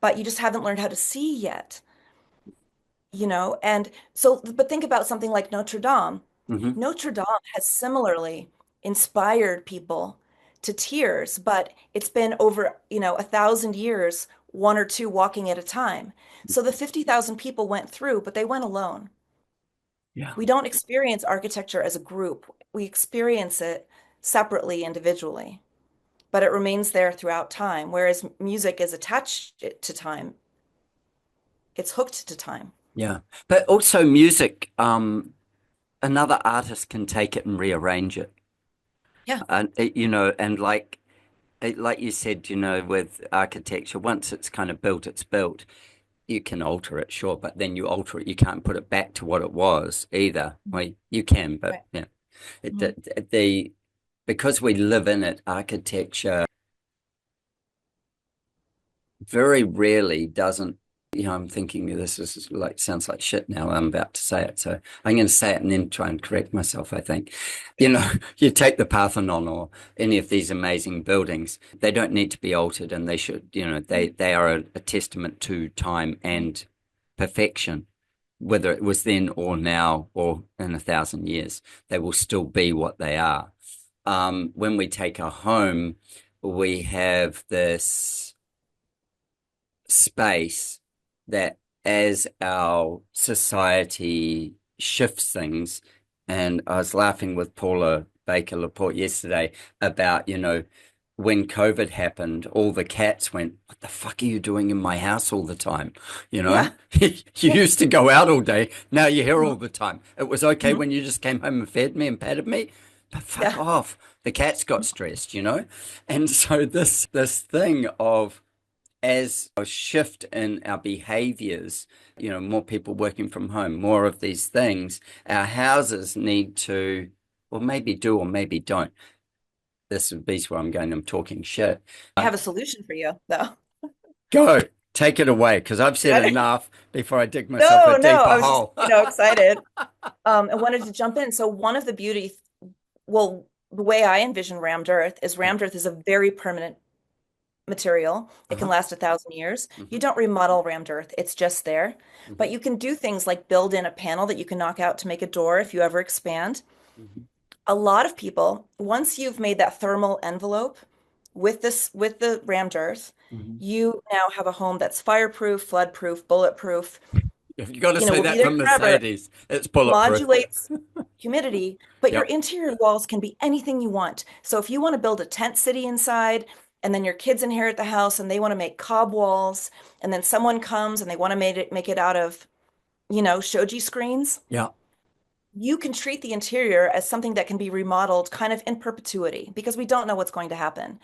but you just haven't learned how to see yet. And so, but think about something like Notre Dame. Hmm. Notre Dame has similarly inspired people to tears, but it's been over, 1,000 years, one or two walking at a time. So the 50,000 people went through, but they went alone. Yeah. We don't experience architecture as a group. We experience it separately, individually, but it remains there throughout time, whereas music is attached to time. It's hooked to time. Yeah. But also music, another artist can take it and rearrange it. Yeah. And and like you said, with architecture, once it's kind of built, it's built. You can alter it, sure, but then you alter it, you can't put it back to what it was either. Well, you can, but Right. yeah, it, Mhm. the because we live in it, architecture very rarely doesn't, I'm thinking this is like sounds like shit now. I'm about to say it. So I'm going to say it and then try and correct myself, I think. You take the Parthenon or any of these amazing buildings, they don't need to be altered and they should, they are a testament to time and perfection. Whether it was then or now or in 1,000 years, they will still be what they are. When we take a home, we have this space that as our society shifts things, and I was laughing with Paula Baker Laporte yesterday about, when COVID happened, all the cats went, "What the fuck are you doing in my house all the time?" You know, Yeah. you Yeah. used to go out all day. Now you're here all Mhm. the time. It was okay Mhm. when you just came home and fed me and patted me, but fuck Yeah. off. The cats got stressed. And so this thing of as a shift in our behaviors, more people working from home, more of these things, our houses need to, or maybe do or maybe don't. this would be where I'm going, I'm talking shit. I have a solution for you, though. Go, take it away, because I've said enough before I dig myself a No, no, deeper I was just, hole. excited. I wanted to jump in. So one of the beauty, well, the way I envision rammed earth is a very permanent material. It can Uh-huh. last 1,000 years. You Hmm. don't remodel rammed earth, it's just there. Hmm. But you can do things like build in a panel that you can knock out to make a door if you ever expand. Hmm. A lot of people, once you've made that thermal envelope with the rammed earth, Hmm. you now have a home that's fireproof, floodproof, bulletproof, You've got to say will be that there for forever, Mercedes. It's bulletproof. modulates humidity, but your Yep. interior walls can be anything you want. So if you want to build a tent city inside, and then your kids inherit the house and they want to make cob walls, and then someone comes and they want to make it out of, shoji screens, Yeah. you can treat the interior as something that can be remodeled kind of in perpetuity because we don't know what's going to happen.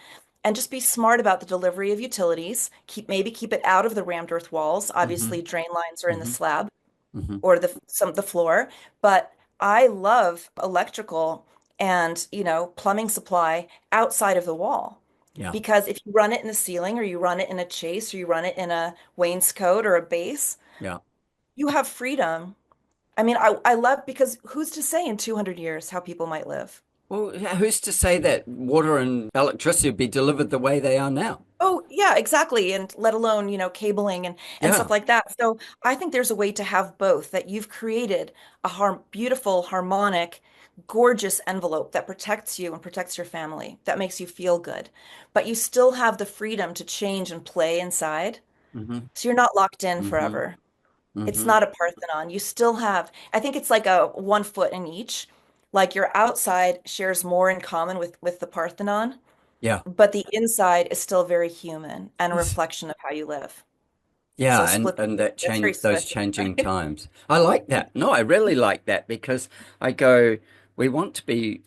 And just be smart about the delivery of utilities. Keep it out of the rammed earth walls. Hmm. Obviously, drain lines are in the Hmm. slab Hmm. or the floor, but I love electrical and, plumbing supply outside of the wall. Yeah. Because if you run it in the ceiling or you run it in a chase or you run it in a wainscot or a base, Yeah. you have freedom. I mean, I love because who's to say in 200 years how people might live? Well, who's to say that water and electricity would be delivered the way they are now? Oh, yeah, exactly. And let alone, cabling and Yeah. stuff like that. So I think there's a way to have both, that you've created a beautiful, harmonic, gorgeous envelope that protects you and protects your family, that makes you feel good. But you still have the freedom to change and play inside. Hmm. So you're not locked in Hmm. forever. It's Hmm. not a Parthenon. You still have, I think it's like a 1 foot in each. Like your outside shares more in common with the Parthenon, Yeah. but the inside is still very human and a reflection of how you live. So Yeah, and split, that that's very change, those Swiss. changing times. I like that. No, I really like that because I go, we want to be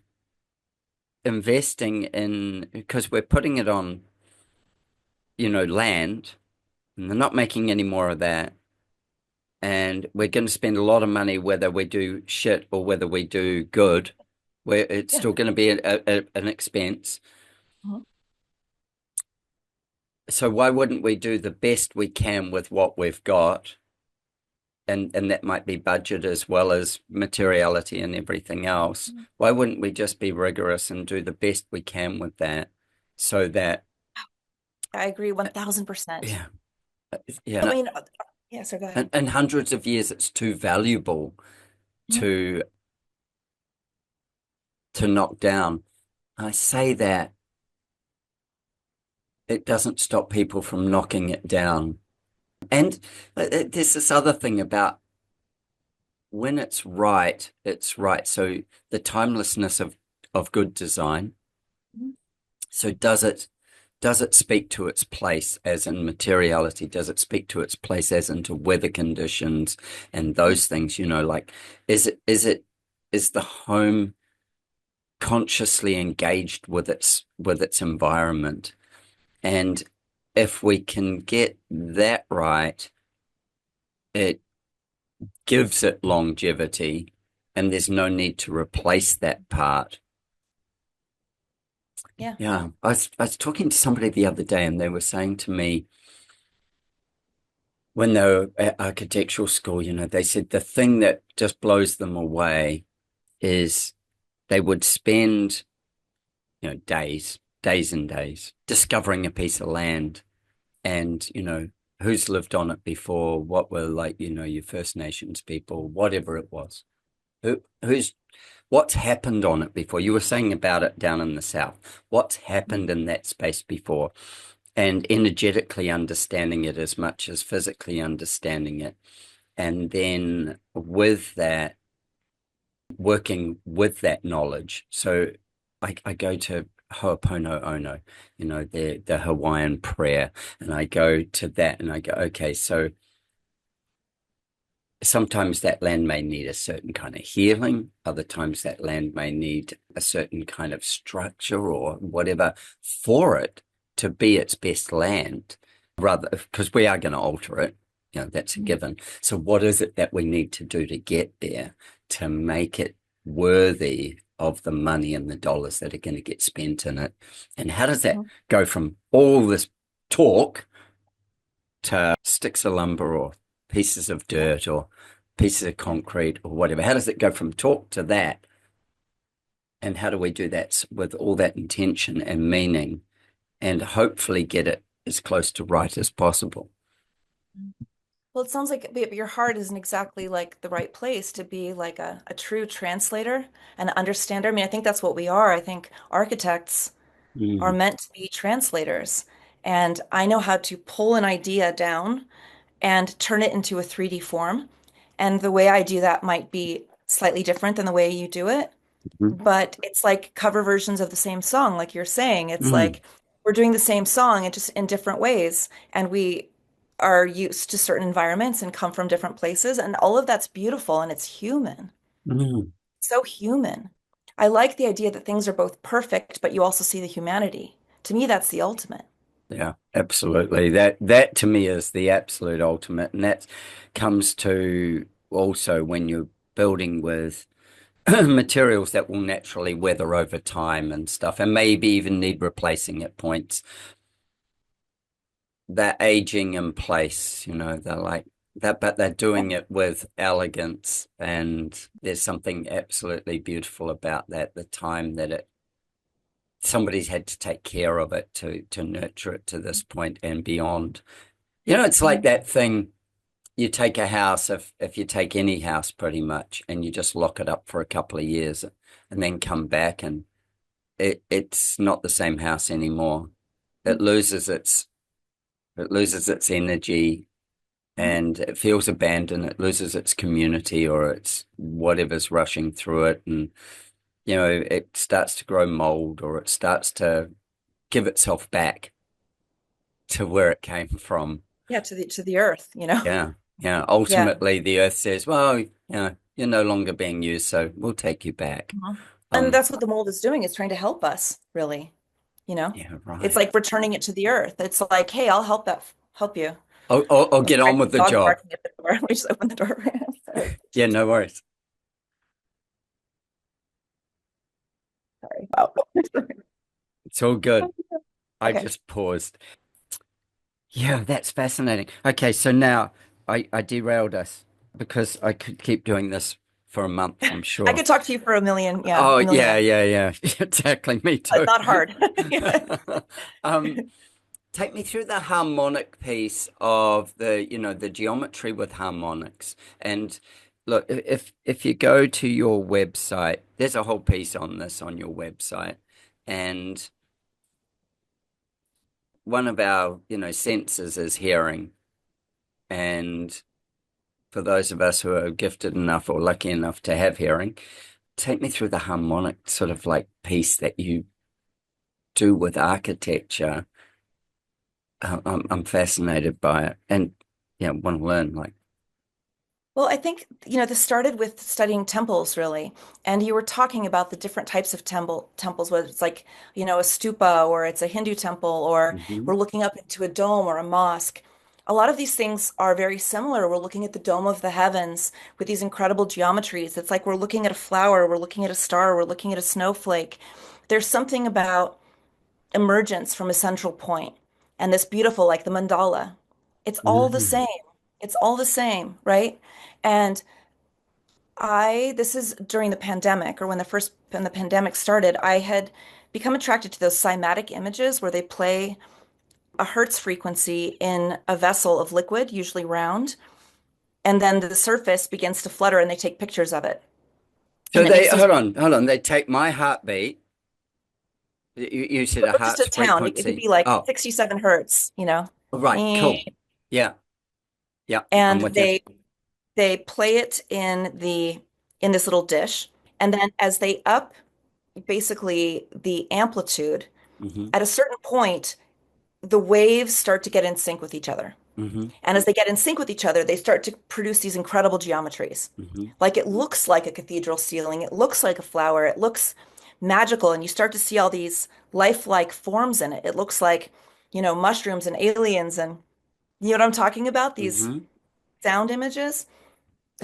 investing in, because we're putting it on, land, and they're not making any more of that. And we're going to spend a lot of money whether we do shit or whether we do good, where it's Yeah. still going to be an expense. Mhm. So why wouldn't we do the best we can with what we've got? And that might be budget as well as materiality and everything else. Why wouldn't we just be rigorous and do the best we can with that so that, I agree 1000%. yeah, I yeah, mean, yeah, so go ahead. in hundreds of years, it's too valuable Mhm. to knock down. I say that it doesn't stop people from knocking it down. And there's this other thing about when it's right. So the timelessness of good design. Mhm. So does it speak to its place as in materiality? Does it speak to its place as into weather conditions and those things? Like is the home consciously engaged with its environment? And if we can get that right, it gives it longevity, and there's no need to replace that part. Yeah. Yeah, I was talking to somebody the other day, and they were saying to me when they were at architectural school, they said the thing that just blows them away is they would spend, days and days discovering a piece of land and, who's lived on it before, what were like, your First Nations people, whatever it was. Who's what's happened on it before? You were saying about it down in the south. What's happened in that space before? And energetically understanding it as much as physically understanding it. And then with that, working with that knowledge. So I go to Ho'oponopono, the Hawaiian prayer, and I go to that and I go, okay, so sometimes that land may need a certain kind of healing. Other times that land may need a certain kind of structure or whatever for it to be its best land, rather, because we are going to alter it. That's a given. So what is it that we need to do to get there to make it worthy of the money and the dollars that are going to get spent in it. And how does that Mhm. go from all this talk to sticks of lumber or pieces of Yeah. dirt or pieces of concrete or whatever? How does it go from talk to that? And how do we do that with all that intention and meaning and hopefully get it as close to right as possible? Well, it sounds like your heart isn't exactly like the right place to be like a true translator and understander. I mean, I think that's what we are. I think architects are Mm, meant to be translators. And I know how to pull an idea down and turn it into a 3D form. And the way I do that might be slightly different than the way you do it. mm, But it's like cover versions of the same song, like you're saying. It's mm, like we're doing the same song and just in different ways. And we are used to certain environments and come from different places. And all of that's beautiful and it's human. mm. So human. I like the idea that things are both perfect, but you also see the humanity. To me, that's the ultimate. Yeah, absolutely. That to me is the absolute ultimate, and that comes to also when you're building with materials that will naturally weather over time and stuff, and maybe even need replacing at points. They're aging in place, they're like that, but they're Yeah. doing it with elegance, and there's something absolutely beautiful about that, the time that it somebody's had to take care of it to nurture it to this point and beyond. It's like Mhm. that thing you take a house, if you take any house pretty much, and you just lock it up for a couple of years and then come back and it's not the same house anymore. It loses its it loses its energy Mhm. and it feels abandoned. It loses its community or its whatever's rushing through it, and it starts to grow mold or it starts to give itself back to where it came from. Yeah, to the earth. Yeah. Yeah. Yeah. Ultimately, the earth says, well, you're no longer being used, so we'll take you back. Mhm. And Um, that's what the mold is doing, is trying to help us, really. You know? yeah, It's right. like returning it to the earth. It's like, hey, I'll help you. I'll Oh, get sorry, on with the dog's job. barking at the door. Let me just open the door. Sorry. Yeah, no worries. Sorry. Wow. It's all good. I Okay. just paused. Yeah, that's fascinating. Okay, so now I derailed us because I could keep doing this for a month, I'm I sure. could talk to you for a million, yeah, Oh, a million yeah, hours. yeah, yeah. Exactly. Me It's too. not hard. Yeah. Um, Take me through the harmonic piece of the geometry with harmonics. And look, if you go to your website, there's a whole piece on this on your website. And one of our, senses is hearing. And for those of us who are gifted enough or lucky enough to have hearing, take me through the harmonic sort of like piece that you do with architecture. I'm fascinated by it, and yeah, want to learn. Like, Well, I think, this started with studying temples, really. And you were talking about the different types of temples, whether it's like, a stupa or it's a Hindu temple, or hmm we're looking up into a dome or a mosque. A lot of these things are very similar. We're looking at the dome of the heavens with these incredible geometries. It's like we're looking at a flower, we're looking at a star, we're looking at a snowflake. There's something about emergence from a central point and this beautiful, like the mandala. It's all the mm same. It's all the same, right? And this is during the pandemic, or when the pandemic started, I had become attracted to those cymatic images where they play a hertz frequency in a vessel of liquid, usually round, and then the surface begins to flutter and they take pictures of it. So And it they makes these, hold on. They take my heartbeat. You said a or just a heart's town, it could frequency. be like Oh, 67 hertz. right, Eh, cool. Yeah, yeah, I'm And with you. they play it in this little dish. And then as they up basically the amplitude, hmm at a certain point, the waves start to get in sync with each other. hmm And as they get in sync with each other, they start to produce these incredible geometries. hmm Like it looks like a cathedral ceiling, it looks like a flower, it looks magical, and you start to see all these lifelike forms in it. It looks like, mushrooms and aliens and you know what I'm talking about? These hmm sound images.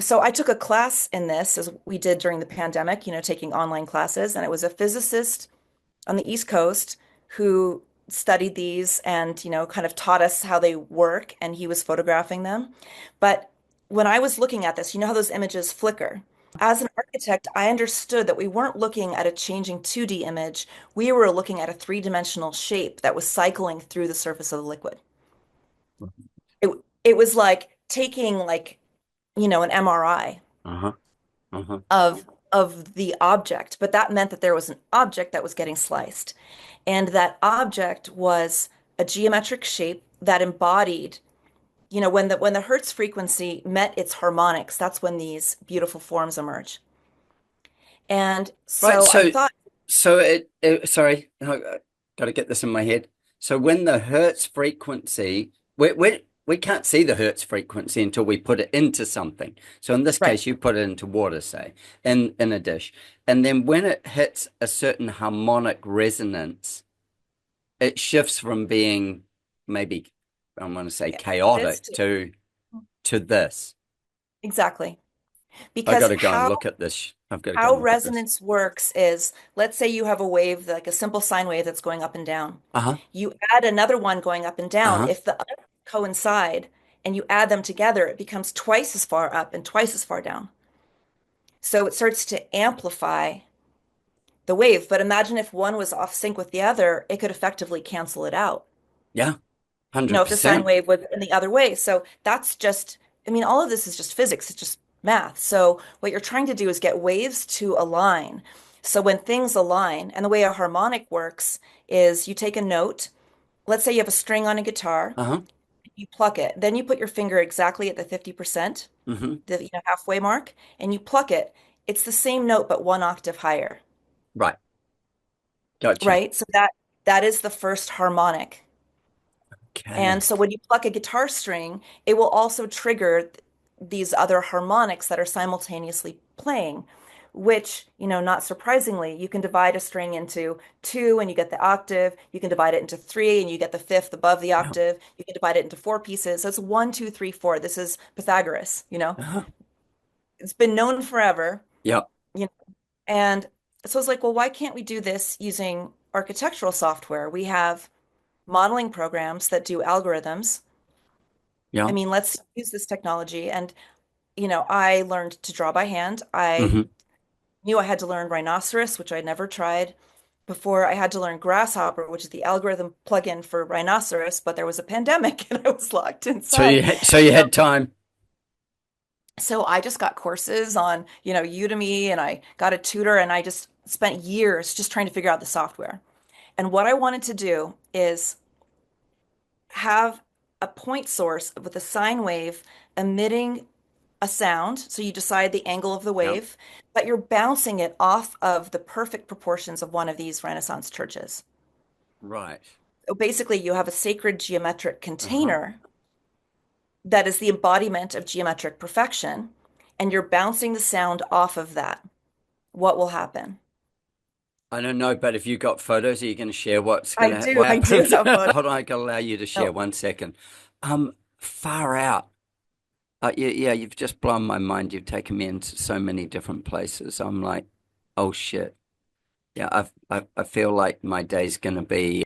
So I took a class in this as we did during the pandemic, taking online classes, and it was a physicist on the East Coast who studied these and, kind of taught us how they work, and he was photographing them. But when I was looking at this, you know how those images flicker? As an architect, I understood that we weren't looking at a changing 2D image. We were looking at a three-dimensional shape that was cycling through the surface of the liquid. It, it was like taking an MRI Uh-huh. Uh-huh. of the object, but that meant that there was an object that was getting sliced. And that object was a geometric shape that embodied, when the Hertz frequency met its harmonics, that's when these beautiful forms emerge. And Right. so I So, thought, sorry, I got to get this in my head. So when the Hertz frequency, we can't see the Hertz frequency until we put it into something. So in this right, case, you put it into water, say, in a dish. And then when it hits a certain harmonic resonance, it shifts from being maybe, I'm going to say this chaotic too. to this. Exactly. I got Because to go and how look at this. I've got to go how and look at this. resonance works is, let's say you have a wave, like a simple sine wave that's going up and down. Uh-huh. You add another one going up and down. Uh-huh. If the others coincide and you add them together, it becomes twice as far up and twice as far down. So it starts to amplify the wave. But imagine if one was off sync with the other, it could effectively cancel it out. Yeah, If the sine 100%. wave was in the other way. So that's just, I mean, all of this is just physics, it's just math. So what you're trying to do is get waves to align. So when things align, and the way a harmonic works is you take a note, let's say you have a string on a guitar, Uh-huh. you pluck it, then you put your finger exactly at the 50%, Mm-hmm. the halfway mark, and you pluck it. It's the same note, but one octave higher, Right. Gotcha. right? So that is the first harmonic. And Okay. so when you pluck a guitar string, it will also trigger these other harmonics that are simultaneously playing, which, not surprisingly, you can divide a string into two and you get the octave. You can divide it into three and you get the fifth above the Yeah. octave. You can divide it into four pieces. So it's one, two, three, four. This is Pythagoras. Uh-huh. It's been known forever, Yeah. you know. And so it's like, well, why can't we do this using architectural software? We have modeling programs that do algorithms. I Yeah. mean, let's use this technology. And, I learned to draw by hand. I Mm-hmm. knew I had to learn rhinoceros, which I'd never tried before. I had to learn grasshopper, which is the algorithm plugin for rhinoceros, but there was a pandemic and I was locked So inside. you So, had time. so I just got courses on, Udemy, and I got a tutor, and I just spent years just trying to figure out the software. And what I wanted to do is have a point source with a sine wave emitting a sound. So you decide the angle of the Yeah. wave, but you're bouncing it off of the perfect proportions of one of these Renaissance churches. Right. So basically, you have a sacred geometric Uh-huh. container that is the embodiment of geometric perfection, and you're bouncing the sound off of that. What will happen? I don't know, but if you got photos, are you going to share I what do happens? have photos. Hold on, I can allow you to share Oh, 1 second. Far out. Yeah, yeah, you've just blown my mind. You've taken me into so many different places. I'm like, oh shit. Yeah, I feel like my day's going to be.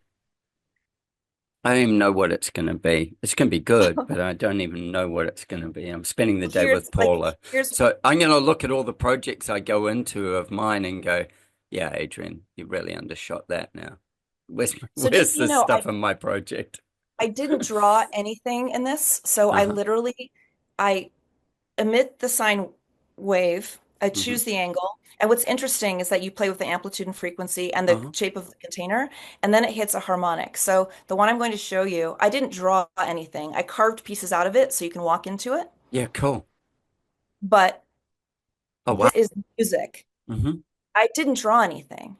I don't even know what it's going to be. It's going to be good, but I don't even know what it's going to be. I'm spending the well, day here's with like Paula. here's So I'm going to look at all the projects I go into of mine and go, yeah, Adrian, you really undershot that now. so just Where's so you this know, stuff in my project? I didn't draw anything in this, so I Uh-huh. literally I emit the sine wave, I Hmm. choose the angle, and what's interesting is that you play with the amplitude and frequency and the Uh-huh. shape of the container, and then it hits a harmonic. So the one I'm going to show you, I didn't draw anything. I carved pieces out of it so you can walk into it, Yeah, cool. but Oh, wow. this is music. Hmm. I didn't draw anything.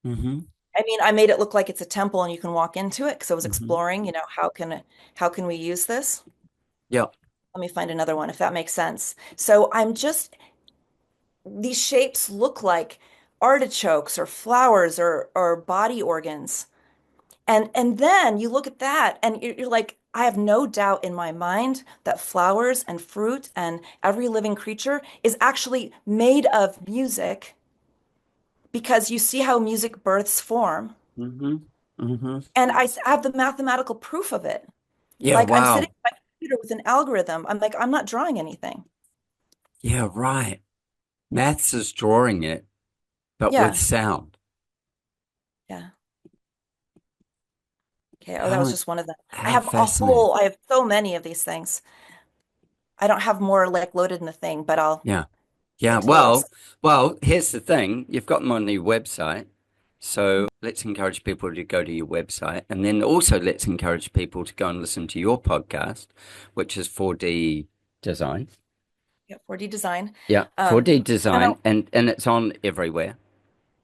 Hmm. I mean, I made it look like it's a temple and you can walk into it because I was Hmm. exploring, how can we use this? Yeah. Let me find another one if that makes sense. So these shapes look like artichokes or flowers or body organs. And then you look at that and you're like, I have no doubt in my mind that flowers and fruit and every living creature is actually made of music because you see how music births form. Mm-hmm. Mm-hmm. And I have the mathematical proof of it. Yeah, Like I'm sitting wow. at my computer with an algorithm. I'm like, I'm not drawing anything. Yeah, right. Maths is drawing it, but with Yeah. sound. Yeah. Okay. Oh, that was How just one of them. how I fascinating. have so many of these things. I don't have more like loaded in the thing, but I'll Yeah. Yeah. get to the website. Well, here's the thing. You've got them on your website. So let's encourage people to go to your website. And then also let's encourage people to go and listen to your podcast, which is 4D design. Yeah, 4D design. Yeah. Um, 4D and design. I'll, And it's on everywhere.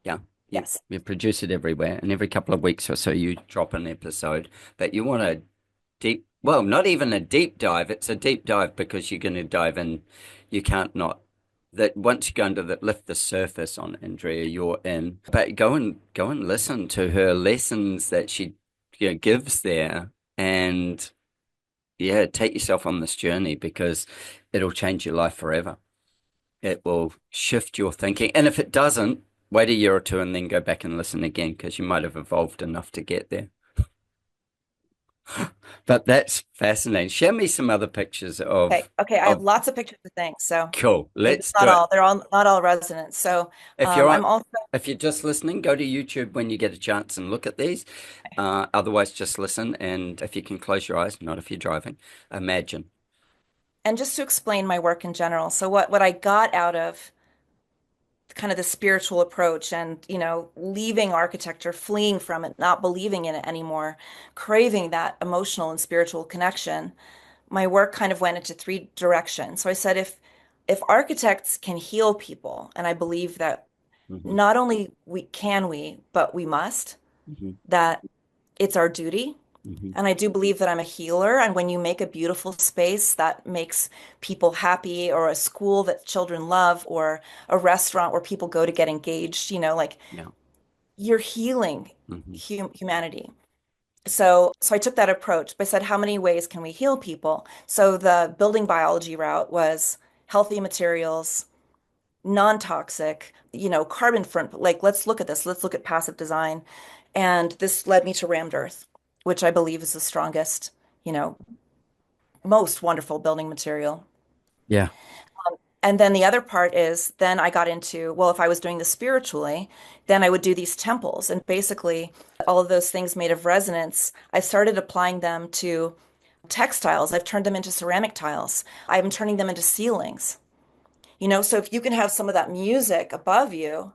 Yeah. yes. You produce it everywhere. And every couple of weeks or so you drop an episode that you want to deep, well, not even a deep dive. It's a deep dive because you're going to dive in. You can't not that once you go into that, lift the surface on Andrea, you're in. But go and listen to her lessons that she gives there, and yeah, take yourself on this journey because it'll change your life forever. It will shift your thinking, and if it doesn't, wait a year or two and then go back and listen again because you might have evolved enough to get there. But that's fascinating. Share me some other pictures Okay. Okay. I have of lots of pictures of things, so cool. maybe it's Let's not do it. all. They're all not all resonant. So If you're on, I'm also if you're just listening, go to YouTube when you get a chance and look at these. Otherwise, just listen. And if you can close your eyes, not if you're driving, imagine. and just to explain my work in general. So what I got out of kind of the spiritual approach and, leaving architecture, fleeing from it, not believing in it anymore, craving that emotional and spiritual connection, my work kind of went into three directions. So I said if architects can heal people, and I believe that Hmm. not only we, but we must, Hmm. that it's our duty. Hmm. And I do believe that I'm a healer. And when you make a beautiful space that makes people happy, or a school that children love, or a restaurant where people go to get engaged, like Yeah. you're healing Hmm. humanity. So I took that approach. But I said, how many ways can we heal people? So the building biology route was healthy materials, non-toxic, carbon front. Like, let's look at this. Let's look at passive design. And this led me to rammed earth, which I believe is the strongest, you know, most wonderful building material. Yeah. And then the other part is then I got into, well, if I was doing this spiritually, then I would do these temples. And basically, all of those things made of resonance, I started applying them to textiles. I've turned them into ceramic tiles. I'm turning them into ceilings. So if you can have some of that music above you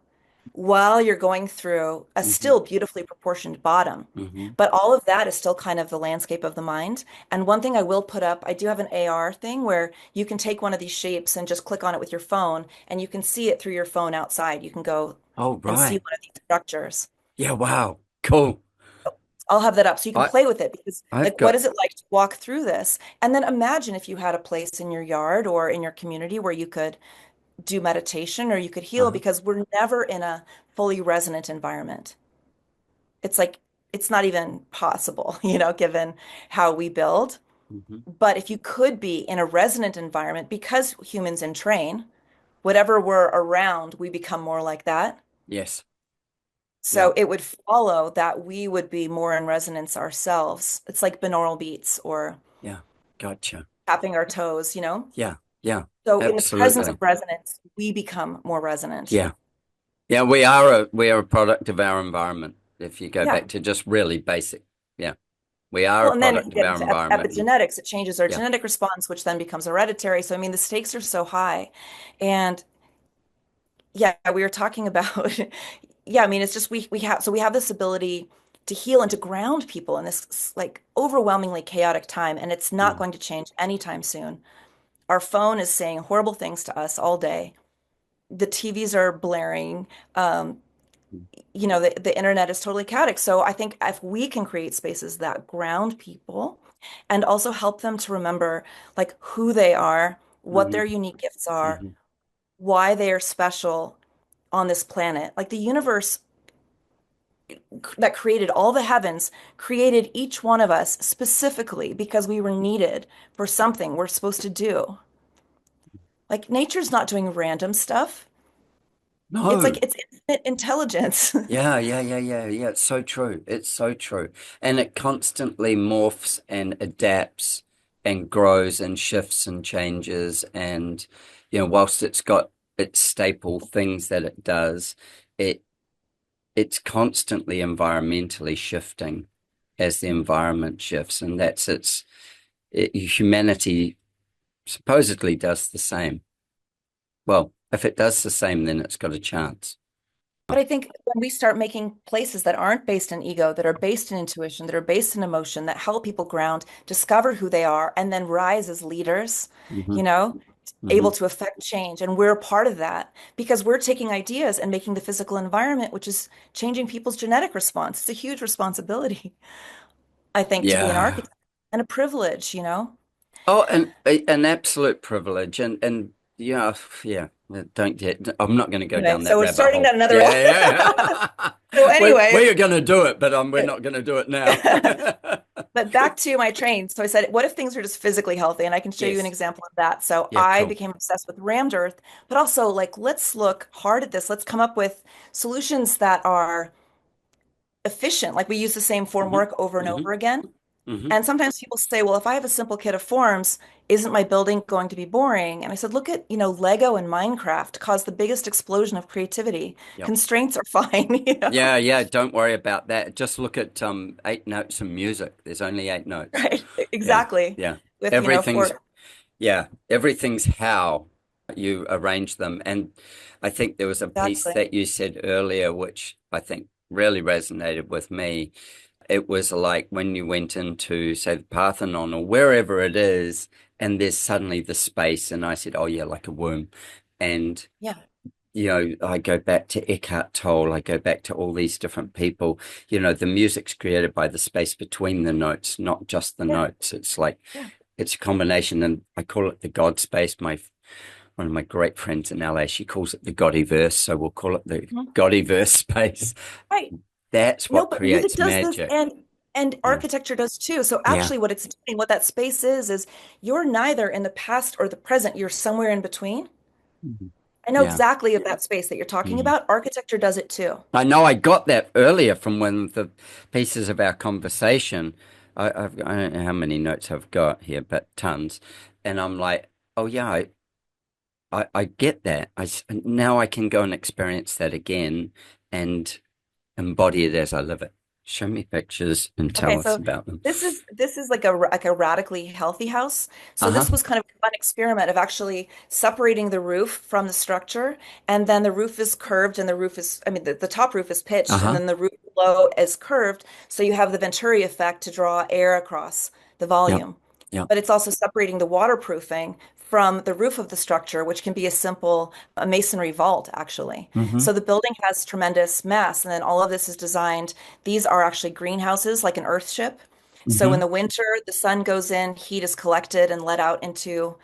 while you're going through a Hmm. still beautifully proportioned bottom. Hmm. But all of that is still kind of the landscape of the mind. And one thing I will put up, I do have an AR thing where you can take one of these shapes and just click on it with your phone, and you can see it through your phone outside. You can go Oh, and see right. one of these structures. Yeah. Wow. Cool. I'll have that up so you can I play with it, because I've like, what got. is it like to walk through this? And then imagine if you had a place in your yard or in your community where you could do meditation or you could heal, Uh-huh. because we're never in a fully resonant environment. It's like it's not even possible, given how we build. Hmm. But if you could be in a resonant environment, because humans entrain, whatever we're around, we become more like that. Yes. Yeah. So it would follow that we would be more in resonance ourselves. It's like binaural beats or Yeah. Gotcha. tapping our toes. Yeah. Yeah. So in the presence of Absolutely. resonance, we become more resonant. Yeah. Yeah. We are a product of our environment. If you go Yeah. back to just really basic. Yeah. We are a Well, and then if you product of get our into environment. epigenetics, it changes our Yeah. genetic response, which then becomes hereditary. So, I mean, the stakes are so high. And yeah, we were talking about, yeah, I mean, it's just we have this ability to heal and to ground people in this like overwhelmingly chaotic time, and it's not Mm. going to change anytime soon. Our phone is saying horrible things to us all day. The TVs are blaring. Um, Mm. the internet is totally chaotic. So I think if we can create spaces that ground people and also help them to remember like who they are, what Hmm. their unique gifts are, Hmm. why they are special on this planet. Like the universe that created all the heavens created each one of us specifically because we were needed for something we're supposed to do. Like nature's not doing random stuff. It's No. like it's infinite intelligence. Yeah, yeah. It's so true. It's so true. And it constantly morphs and adapts and grows and shifts and changes. And, whilst it's got its staple things that it does, it it's constantly environmentally shifting as the environment shifts. And humanity supposedly does the same. Well, if it does the same, then it's got a chance. But I think when we start making places that aren't based in ego, that are based in intuition, that are based in emotion, that help people ground, discover who they are, and then rise as leaders, Hmm. you know, able Hmm. to affect change. And we're a part of that because we're taking ideas and making the physical environment, which is changing people's genetic response. It's a huge responsibility, I think, to be an Yeah. architect and a privilege, you know? Oh, an absolute privilege, and yeah. Don't get. I'm not going to go Anyway, down so that we're rabbit starting hole. down another. Yeah. So We anyway, are going to do it, but we're not going to do it now. but back to my train. So I said, what if things are just physically healthy? And I can show you an Yes. example of that. So Yeah. I Cool. became obsessed with rammed earth, but also like, let's look hard at this. Let's come up with solutions that are efficient. Like we use the same Hmm. formwork over and Hmm. over again. Hmm. And sometimes people say, well, if I have a simple kit of forms, isn't my building going to be boring? And I said, look at, Lego and Minecraft caused the biggest explosion of creativity. Yep. Constraints are fine, you know? Yeah. Don't worry about that. Just look at 8 notes in music. There's only 8 notes. Right? Yeah. Exactly. Yeah. With, Everything's four. Yeah, everything's how you arrange them. And I think there was a piece Exactly. that you said earlier, which I think really resonated with me. It was like when you went into, say, the Parthenon or wherever it is, and there's suddenly the space. And I said, oh, yeah, like a womb. And, Yeah. I go back to Eckhart Tolle, I go back to all these different people. The music's created by the space between the notes, not just the Yeah. notes. It's like, Yeah. it's a combination, and I call it the God space. One of my great friends in LA, she calls it the Godiverse, so we'll call it the Mhm. Godiverse space. Right. That's No, what but music creates does this magic. and Yeah, architecture does too. So yeah, actually what it's doing, what that space is you're neither in the past or the present, you're somewhere in between. mhm, I know yeah. exactly of that space that you're talking Mhm. about. Architecture does it too. I know I got that earlier from one of the pieces of our conversation. I don't know how many notes I've got here, but tons. And I'm like, oh yeah, I get that. Now I can go and experience that again and embody it as I live it. Show me pictures and Okay, tell us so about them. this is like a radically healthy house. So Uh-huh. this was kind of a fun experiment of actually separating the roof from the structure, and then the roof is curved, and the roof is, I mean, the top roof is pitched, and Uh-huh. then the roof below is curved. So you have the Venturi effect to draw air across the Yep. volume. Yep. But it's also separating the waterproofing from the roof of the structure, which can be a simple a masonry vault, actually. Mm-hmm. So the building has tremendous mass, and then all of this is designed. These are actually greenhouses, like an earth ship. So in Mm-hmm. the winter, the sun goes in, heat is collected and let out into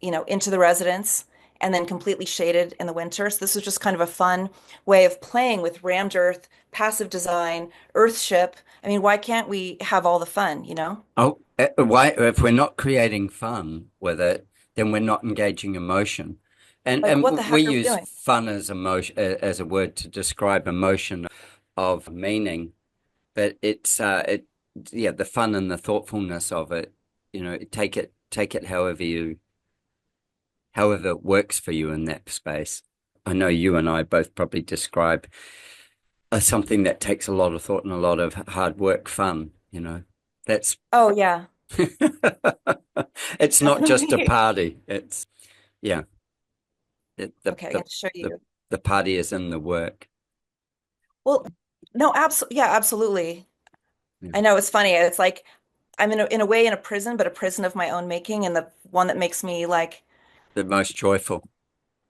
the residence, and then completely shaded in the winter. So this was just kind of a fun way of playing with rammed earth, passive design, earth ship. I mean, why can't we have all the fun, you know? Oh, why, if we're not creating fun with it, then we're not engaging emotion. And Like, and what the heck we are we use doing? fun as emotion as a word to describe emotion of meaning, but yeah, the fun and the thoughtfulness of it, take it however it works for you in that space. I know you and I both probably describe something that takes a lot of thought and a lot of hard work, fun. That's Oh, yeah, it's not just a definitely. party. It's yeah, it, the Okay, I the got to show the you. the party is in the work. Well, no, absolutely. Yeah, absolutely. Yeah. I know it's funny. It's like I'm in a way in a prison, but a prison of my own making, and the one that makes me like The most joyful.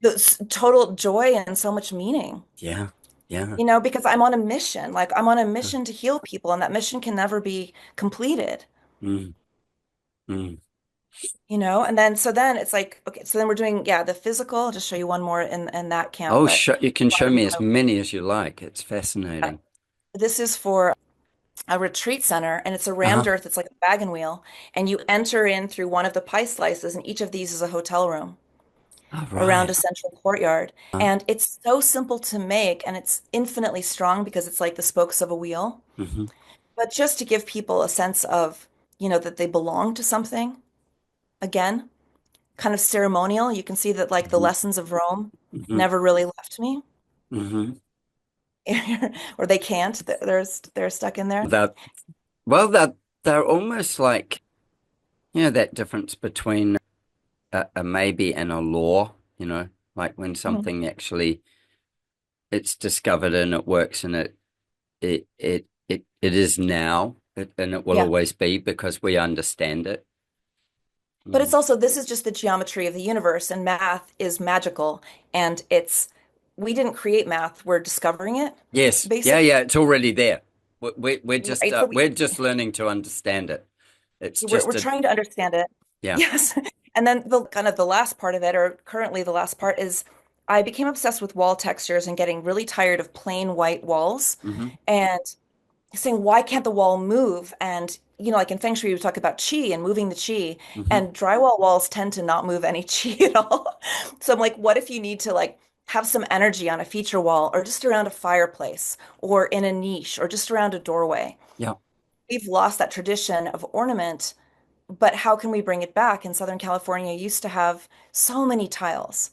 the total joy and so much meaning. Yeah, yeah. Because I'm on a mission. Like I'm on a mission to heal people, and that mission can never be completed. Mm, mm. And then it's like, okay, so then we're doing, yeah, the physical. I'll just show you one more in that camp, Oh, but you can show me as uh, many as you like. It's fascinating. This is for a retreat center, and it's a rammed Uh-huh. earth. It's like a wagon wheel, and you enter in through one of the pie slices, and each of these is a hotel room All around right. a central courtyard. Uh, And it's so simple to make, and it's infinitely strong because it's like the spokes of a wheel. hmm But just to give people a sense of, that they belong to something, again, kind of ceremonial. You can see that like the hmm lessons of Rome hmm never really left me, hmm or they can't. They're stuck in there. That well, they're almost like, that difference between a maybe and a law, like when Mhm. something actually it's discovered and it works and it is now and it will Yeah. always be because we understand it. But Mm. it's also, this is just the geometry of the universe, and math is magical. And we didn't create math, we're discovering it, Yes. Yeah, basically. yeah, it's already there. We're just Right? So we're just learning to understand it. It's we're just a trying to understand it. yeah. Yes. And then the kind of the last part of it, or currently the last part, is I became obsessed with wall textures and getting really tired of plain white walls hmm and saying, why can't the wall move? And, like in Feng Shui, we talk about qi and moving the qi, hmm and drywall walls tend to not move any qi at all. So I'm like, what if you need to like have some energy on a feature wall or just around a fireplace or in a niche or just around a doorway? Yeah. We've lost that tradition of ornament, but how can we bring it back? In Southern California, used to have so many tiles.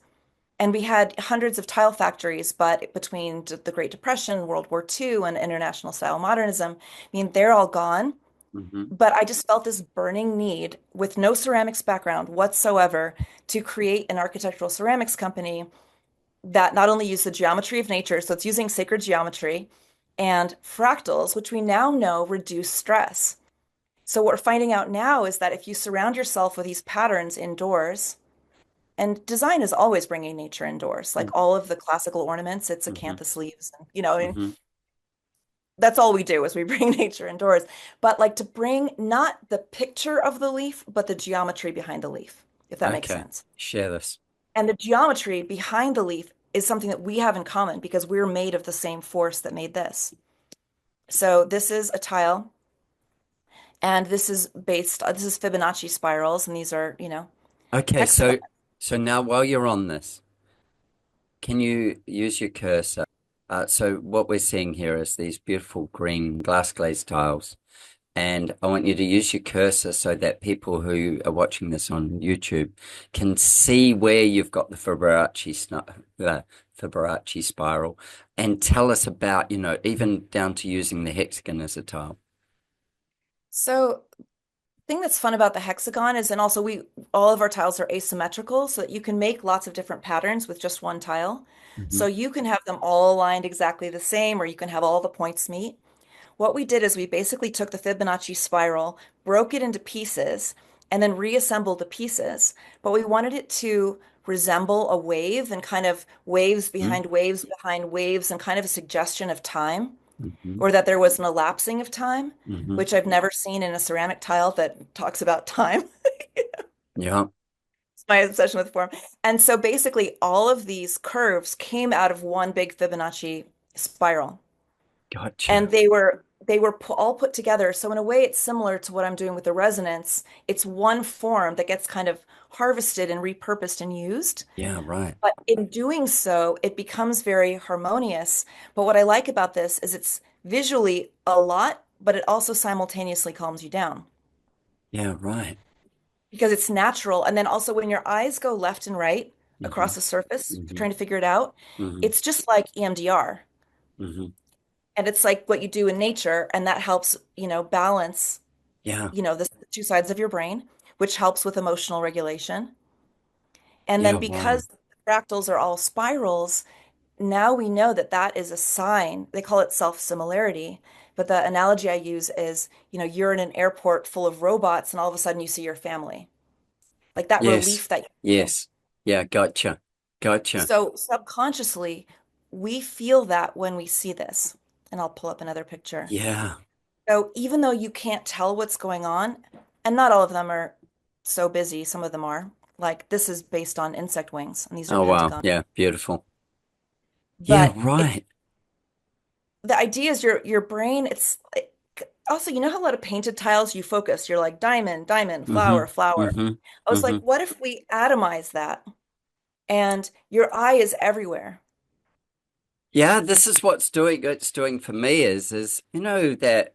And we had hundreds of tile factories, but between the Great Depression, World War II, and international style modernism, I mean, they're all gone. hmm But I just felt this burning need with no ceramics background whatsoever to create an architectural ceramics company that not only used the geometry of nature, so it's using sacred geometry and fractals, which we now know reduce stress. So what we're finding out now is that if you surround yourself with these patterns indoors, and design is always bringing nature indoors, like all of the classical ornaments, it's hmm acanthus leaves, and, I mean, hmm that's all we do is we bring nature indoors. But like to bring not the picture of the leaf, but the geometry behind the leaf, if that makes Okay. sense. Share this. And the geometry behind the leaf is something that we have in common because we're made of the same force that made this. So this is a tile, and this is Fibonacci spirals, and these are, Okay, hexagons. so now while you're on this, can you use your cursor? So what we're seeing here is these beautiful green glass glazed tiles. And I want you to use your cursor so that people who are watching this on YouTube can see where you've got the Fibonacci spiral, and tell us about, even down to using the hexagon as a tile. So thing that's fun about the hexagon is, and also all of our tiles are asymmetrical so that you can make lots of different patterns with just one tile. hmm So you can have them all aligned exactly the same, or you can have all the points meet. What we did is we basically took the Fibonacci spiral, broke it into pieces, and then reassembled the pieces. But we wanted it to resemble a wave and kind of waves behind waves, and kind of a suggestion of time, hmm or that there was an elapsing of time, hmm which I've never seen in a ceramic tile that talks about time. Yeah, It's my obsession with form. And so basically, all of these curves came out of one big Fibonacci spiral. And gotcha. they were all put together. So in a way, it's similar to what I'm doing with the resonance. It's one form that gets kind of harvested and repurposed and used. Yeah, right. But in doing so, it becomes very harmonious. But what I like about this is it's visually a lot, but it also simultaneously calms you down Yeah, right. because it's natural. And then also when your eyes go left and right hmm across the surface, hmm trying to figure it out, hmm it's just like EMDR. hmm And it's like what you do in nature, and that helps, balance, Yeah, the two sides of your brain, which helps with emotional regulation. And yeah, then wow. because fractals are all spirals, now we know that that is a sign. They call it self-similarity. But the analogy I use is, you're in an airport full of robots and all of a sudden you see your family. Like that Yes, relief that you feel. yes. Yeah, gotcha. Gotcha. So subconsciously, we feel that when we see this. And I'll pull up another picture. Yeah. So even though you can't tell what's going on, and not all of them are so busy, some of them are, like this is based on insect wings, and these are Oh, wow. pentagon. Yeah, beautiful. Yeah, But right. the idea is your brain, also, you know how a lot of painted tiles you focus, you're like diamond, diamond, Mm-hmm. flower, flower. Mm-hmm. I was Mm-hmm. like, what if we atomize that and your eye is everywhere? Yeah, this is it's doing for me is that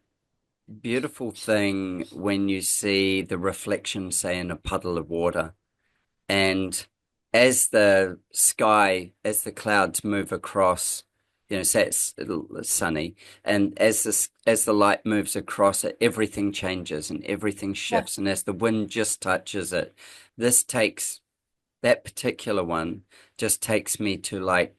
beautiful thing when you see the reflection, say, in a puddle of water. And as the clouds move across, say it's sunny, and as the light moves across it, everything changes and everything Yeah. shifts. And as the wind just touches it, this takes that particular one just takes me to like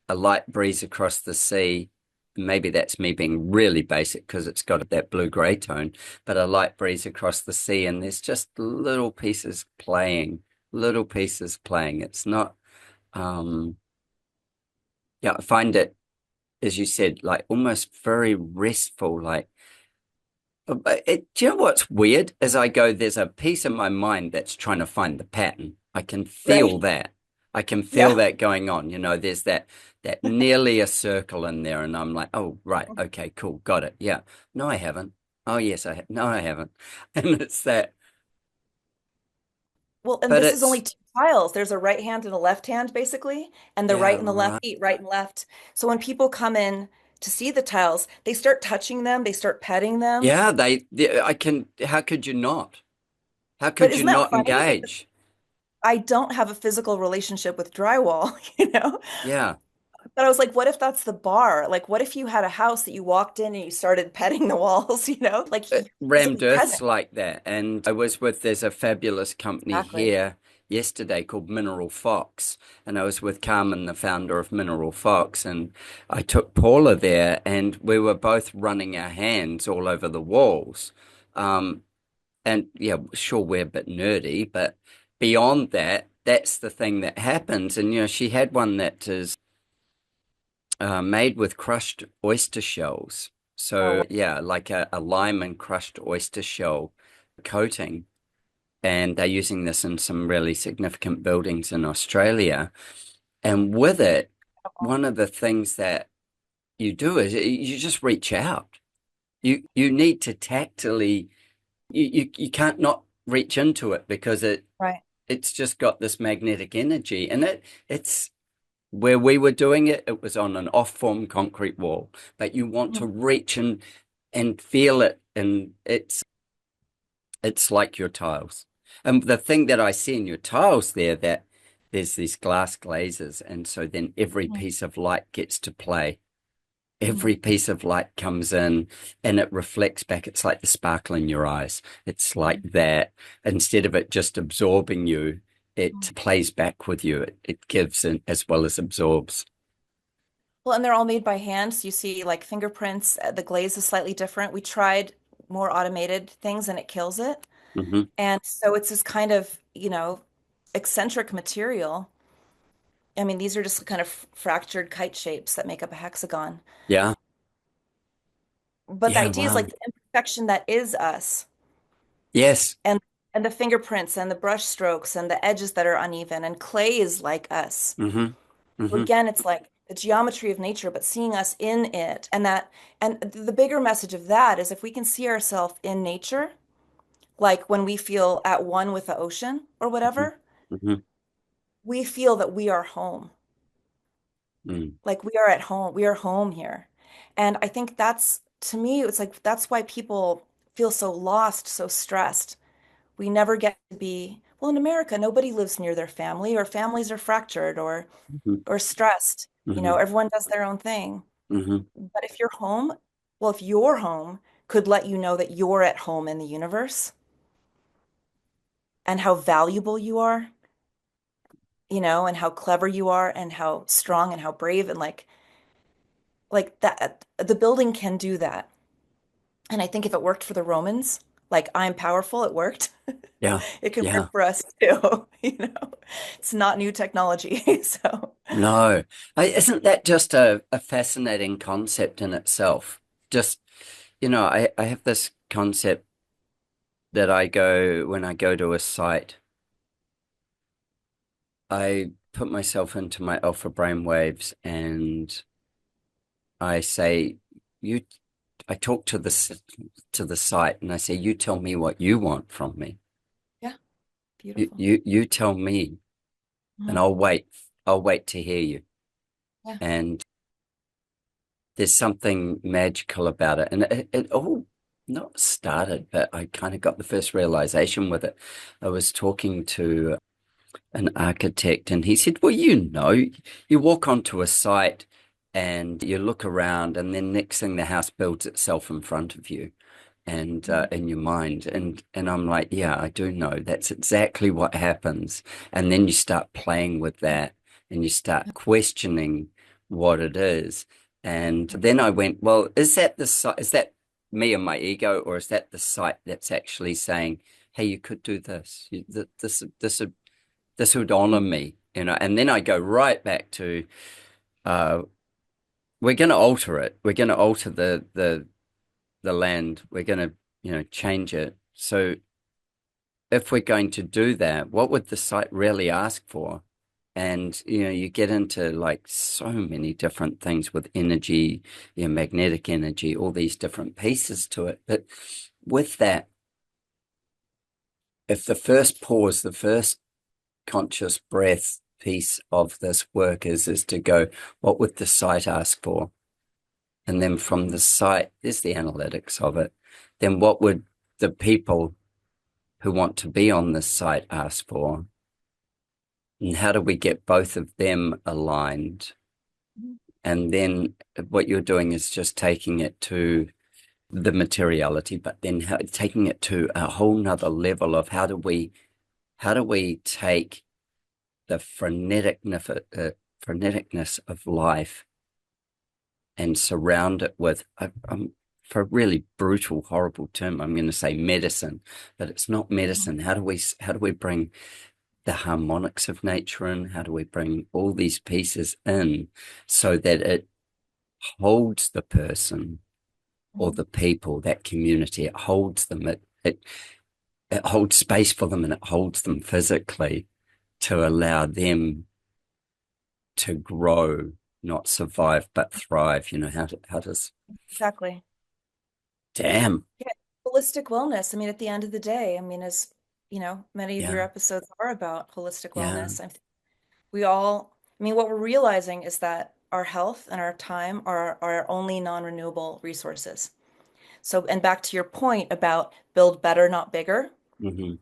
a light breeze across the sea. Maybe that's me being really basic because it's got that blue-gray tone, but a light breeze across the sea, and there's just little pieces playing. It's not, um, yeah, I find it, as you said, like almost very restful. Do you know what's weird? As I go, there's a piece in my mind that's trying to find the pattern. I can feel Right. that. I can feel Yeah. that going on. There's that nearly a circle in there, and I'm like, oh, right, okay, cool, got it. Yeah. No, I haven't. Oh, yes, I have. No, I haven't. And it's that, Well, and but this is only it's two tiles. There's a right hand and a left hand, basically, and the yeah, right and the left right. feet, right and left. So when people come in to see the tiles, they start touching them, they start petting them. Yeah, I can, how could you not? How But could you isn't that not funny? Like, engage? I don't have a physical relationship with drywall, you know? Yeah. But I was like, what if that's the bar? Like, what if you had a house that you walked in and you started petting the walls, you know? Like, you Rammed physically Earth's present. like that. And there's a fabulous company Exactly. here yesterday called Mineral Fox. And I was with Carmen, the founder of Mineral Fox. And I took Paula there and we were both running our hands all over the walls. Um, and yeah, sure, we're a bit nerdy, but beyond that, that's the thing that happens. And, she had one that is made with crushed oyster shells. Oh, So wow. yeah, like a lime and crushed oyster shell coating. And they're using this in some really significant buildings in Australia. And with it, one of the things that you do is you just reach out. You need to tactily you can't not reach into it because Right. it's just got this magnetic energy. And it's where we were doing it, it was on an off-form concrete wall, but you want to Mhm. reach and feel it, and it's like your tiles. And the thing that I see in your tiles there, that there's these glass glazes, and so then every Mhm. piece of light gets to play. Every Mhm. piece of light comes in and it reflects back. It's like the sparkle in your eyes. It's like Mhm. that. Instead of it just absorbing you, it plays back with you. It gives in as well as absorbs. Well, and they're all made by hand. So you see like fingerprints, the glaze is slightly different. We tried more automated things and it kills it. Hmm. And so it's this kind of, eccentric material. I mean, these are just kind of fractured kite shapes that make up a hexagon. Yeah. But the Yeah. idea is like Wow. the imperfection that is us Yes. and the fingerprints and the brush strokes and the edges that are uneven and clay is like us. Hmm. So Hmm. again, it's like the geometry of nature, but seeing us in it. And the bigger message of that is if we can see ourselves in nature, like when we feel at one with the ocean or Hmm. whatever, Hmm. we feel that we are home. Mm. Like we are at home, we are home here. And I think that's, to me, it's like that's why people feel so lost, so stressed. We never get to be, well, in America, nobody lives near their family, or families are fractured Hmm. or stressed. Hmm. Everyone does their own thing. Hmm. But if you're home, well, if your home could let you know that you're at home in the universe and how valuable you are, and how clever you are and how strong and how brave and like that, the building can do that. And I think if it worked for the Romans, like I'm powerful, it worked. Yeah. It can Yeah. work for us too, It's not new technology. So, No. Isn't that just a fascinating concept in itself? Just, I have this concept that when I go to a site, I put myself into my alpha brain waves and I say, I talk to the site and I say, you tell me what you want from me. Yeah, You beautiful. you you tell me, and Mhm. I'll wait to hear you. Yeah. And there's something magical about it. And it all not started, but I kind of got the first realization with it. I was talking to an architect, and he said, well, you walk onto a site and you look around, and then next thing the house builds itself in front of you and Mhm. in your mind. And I'm like, yeah, I do know that's exactly what happens. And then you start playing with that and you start questioning what it is. And then I went, well, is that the site? Is that me and my ego, or is that the site that's actually saying, hey, you could do this? This would honor me, you know? And then I go right back to, uh, we're going to alter it. We're going to alter the land. We're going to, change it. So if we're going to do that, what would the site really ask for? And, you get into like so many different things with energy, magnetic energy, all these different pieces to it. But with that, if the first conscious breath piece of this work is to go, what would the site ask for? And then from the site, there's the analytics of it. Then what would the people who want to be on this site ask for? And how do we get both of them aligned? Mhm. And then what you're doing is just taking it to the materiality, but then taking it to a whole nother level of how do we take the freneticness of life and surround it with, for a really brutal, horrible term, I'm going to say medicine, but it's not Mhm. medicine. How do we bring the harmonics of nature in? How do we bring all these pieces in so that it holds the person or Mhm. the people, that community, it holds them, it holds space for them and it holds them physically to allow them to grow, not survive, but thrive. How does, Exactly. damn. Yeah. Holistic wellness. I mean, at the end of the day, I mean, as many of your Yeah. episodes are about holistic Yeah. wellness. I mean, what we're realizing is that our health and our time are our only non-renewable resources. So, and back to your point about build better, not bigger. Hmm.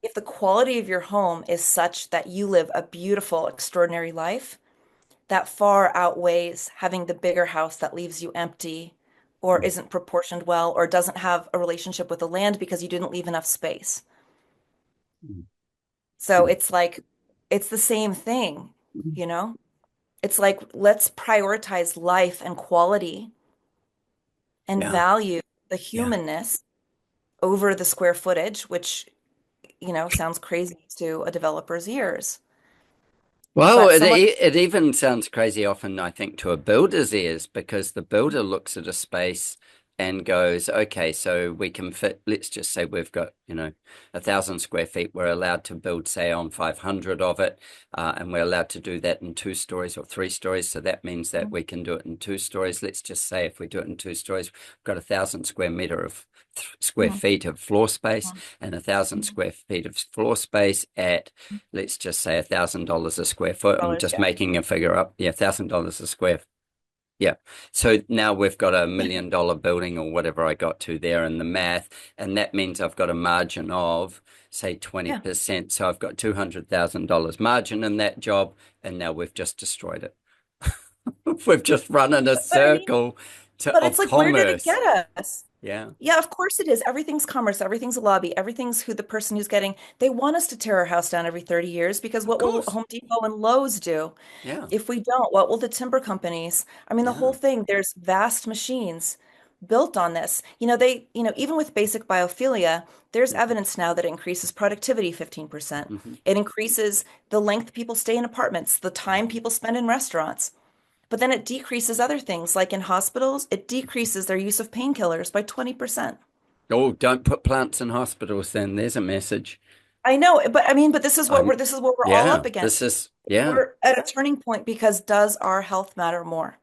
If the quality of your home is such that you live a beautiful, extraordinary life, that far outweighs having the bigger house that leaves you empty or isn't proportioned well or doesn't have a relationship with the land because you didn't leave enough space. So it's like, it's the same thing, you know? It's like, let's prioritize life and quality and Yeah. value the Yeah. humanness over the square footage, which, sounds crazy to a developer's ears. Well, But it someone, it even sounds crazy often, I think, to a builder's ears, because the builder looks at a space and goes, okay, so we can fit, let's just say we've got, 1,000 square feet. We're allowed to build, say, on 500 of it, and we're allowed to do that in 2 stories or 3 stories. So that means that we can do it in 2 stories. Let's just say if we do it in 2 stories, we've got 1,000 square Mhm. feet of floor space and 1,000 Mhm. square feet of floor space at, let's just say, $1,000 a square foot. I'm Dollars, just yeah. making a figure up. Yeah, $1,000 a square. Yeah. So now we've got $1 million building or whatever I got to there in the math. And that means I've got a margin of, say, Yeah. 20%. So I've got $200,000 margin in that job. And now we've just destroyed it. We've just run in a But I mean, circle but it's of like, where did it commerce. get us? Yeah. Yeah, of course it is. Everything's commerce, everything's a lobby, everything's who the person who's getting. They want us to tear our house down every 30 years because Of what will course. Home Depot and Lowe's do? Yeah. If we don't, what will the timber companies? I mean, the Yeah. whole thing, there's vast machines built on this. Even with basic biophilia, there's Mhm. evidence now that it increases productivity 15%. Mhm. It increases the length people stay in apartments, the time Mhm. people spend in restaurants. But then it decreases other things, like in hospitals, it decreases their use of painkillers by 20%. Oh, don't put plants in hospitals then. There's a message. I know, but I mean, but this is what I'm, we're all yeah, up against. this is, yeah. We're at a turning point because does our health matter more?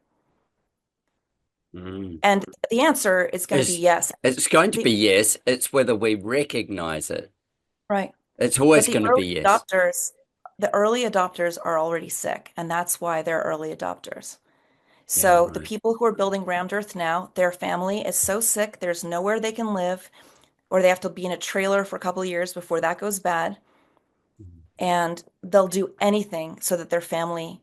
Mm. And the answer is going to be Is yes. it's going to The, be yes. It's whether we recognize it. right. It's But always going to be yes. the early adopters are already sick, and that's why they're early adopters. Yeah, So the right. people who are building Rammed Earth now, their family is so sick, there's nowhere they can live, or they have to be in a trailer for a couple of years before that goes bad. And they'll do anything so that their family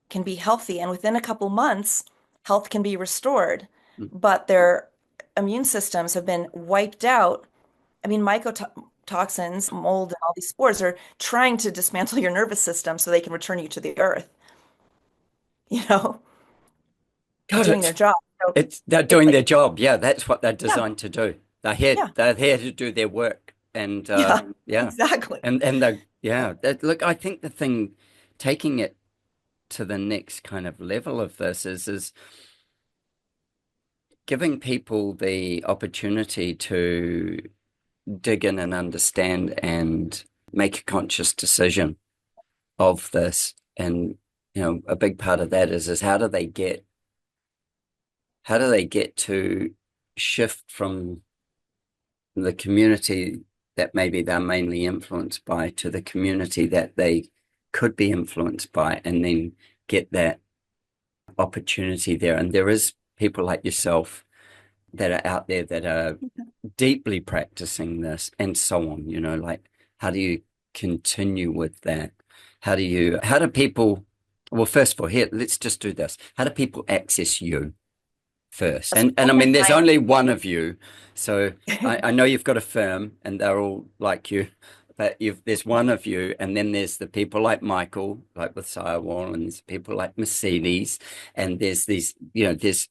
can be healthy. And within a couple months, health can be restored. Mm. But their immune systems have been wiped out. I mean, mycotoxins, mold, and all these spores are trying to dismantle your nervous system so they can return you to the earth, you know, God, doing their job. So it's they're it's doing like, their job. Yeah, that's what they're yeah, designed to do. yeah, They're here to do their work. And yeah, yeah. exactly. And the yeah, look, I think the thing taking it to the next kind of level of this is giving people the opportunity to dig in and understand and make a conscious decision of this. And a big part of that is how do they get to shift from the community that maybe they're mainly influenced by to the community that they could be influenced by, and then get that opportunity there. And there is people like yourself that are out there that are deeply practicing this and so on, like how do you continue with that? How do people, well, first of all, here, let's just do this. How do people access you first? So And people I can mean, there's find only one of you. So I know you've got a firm and they're all like you, but there's one of you, and then there's the people like Michael, like with Firewall, and there's people like Mercedes, and there's these, there's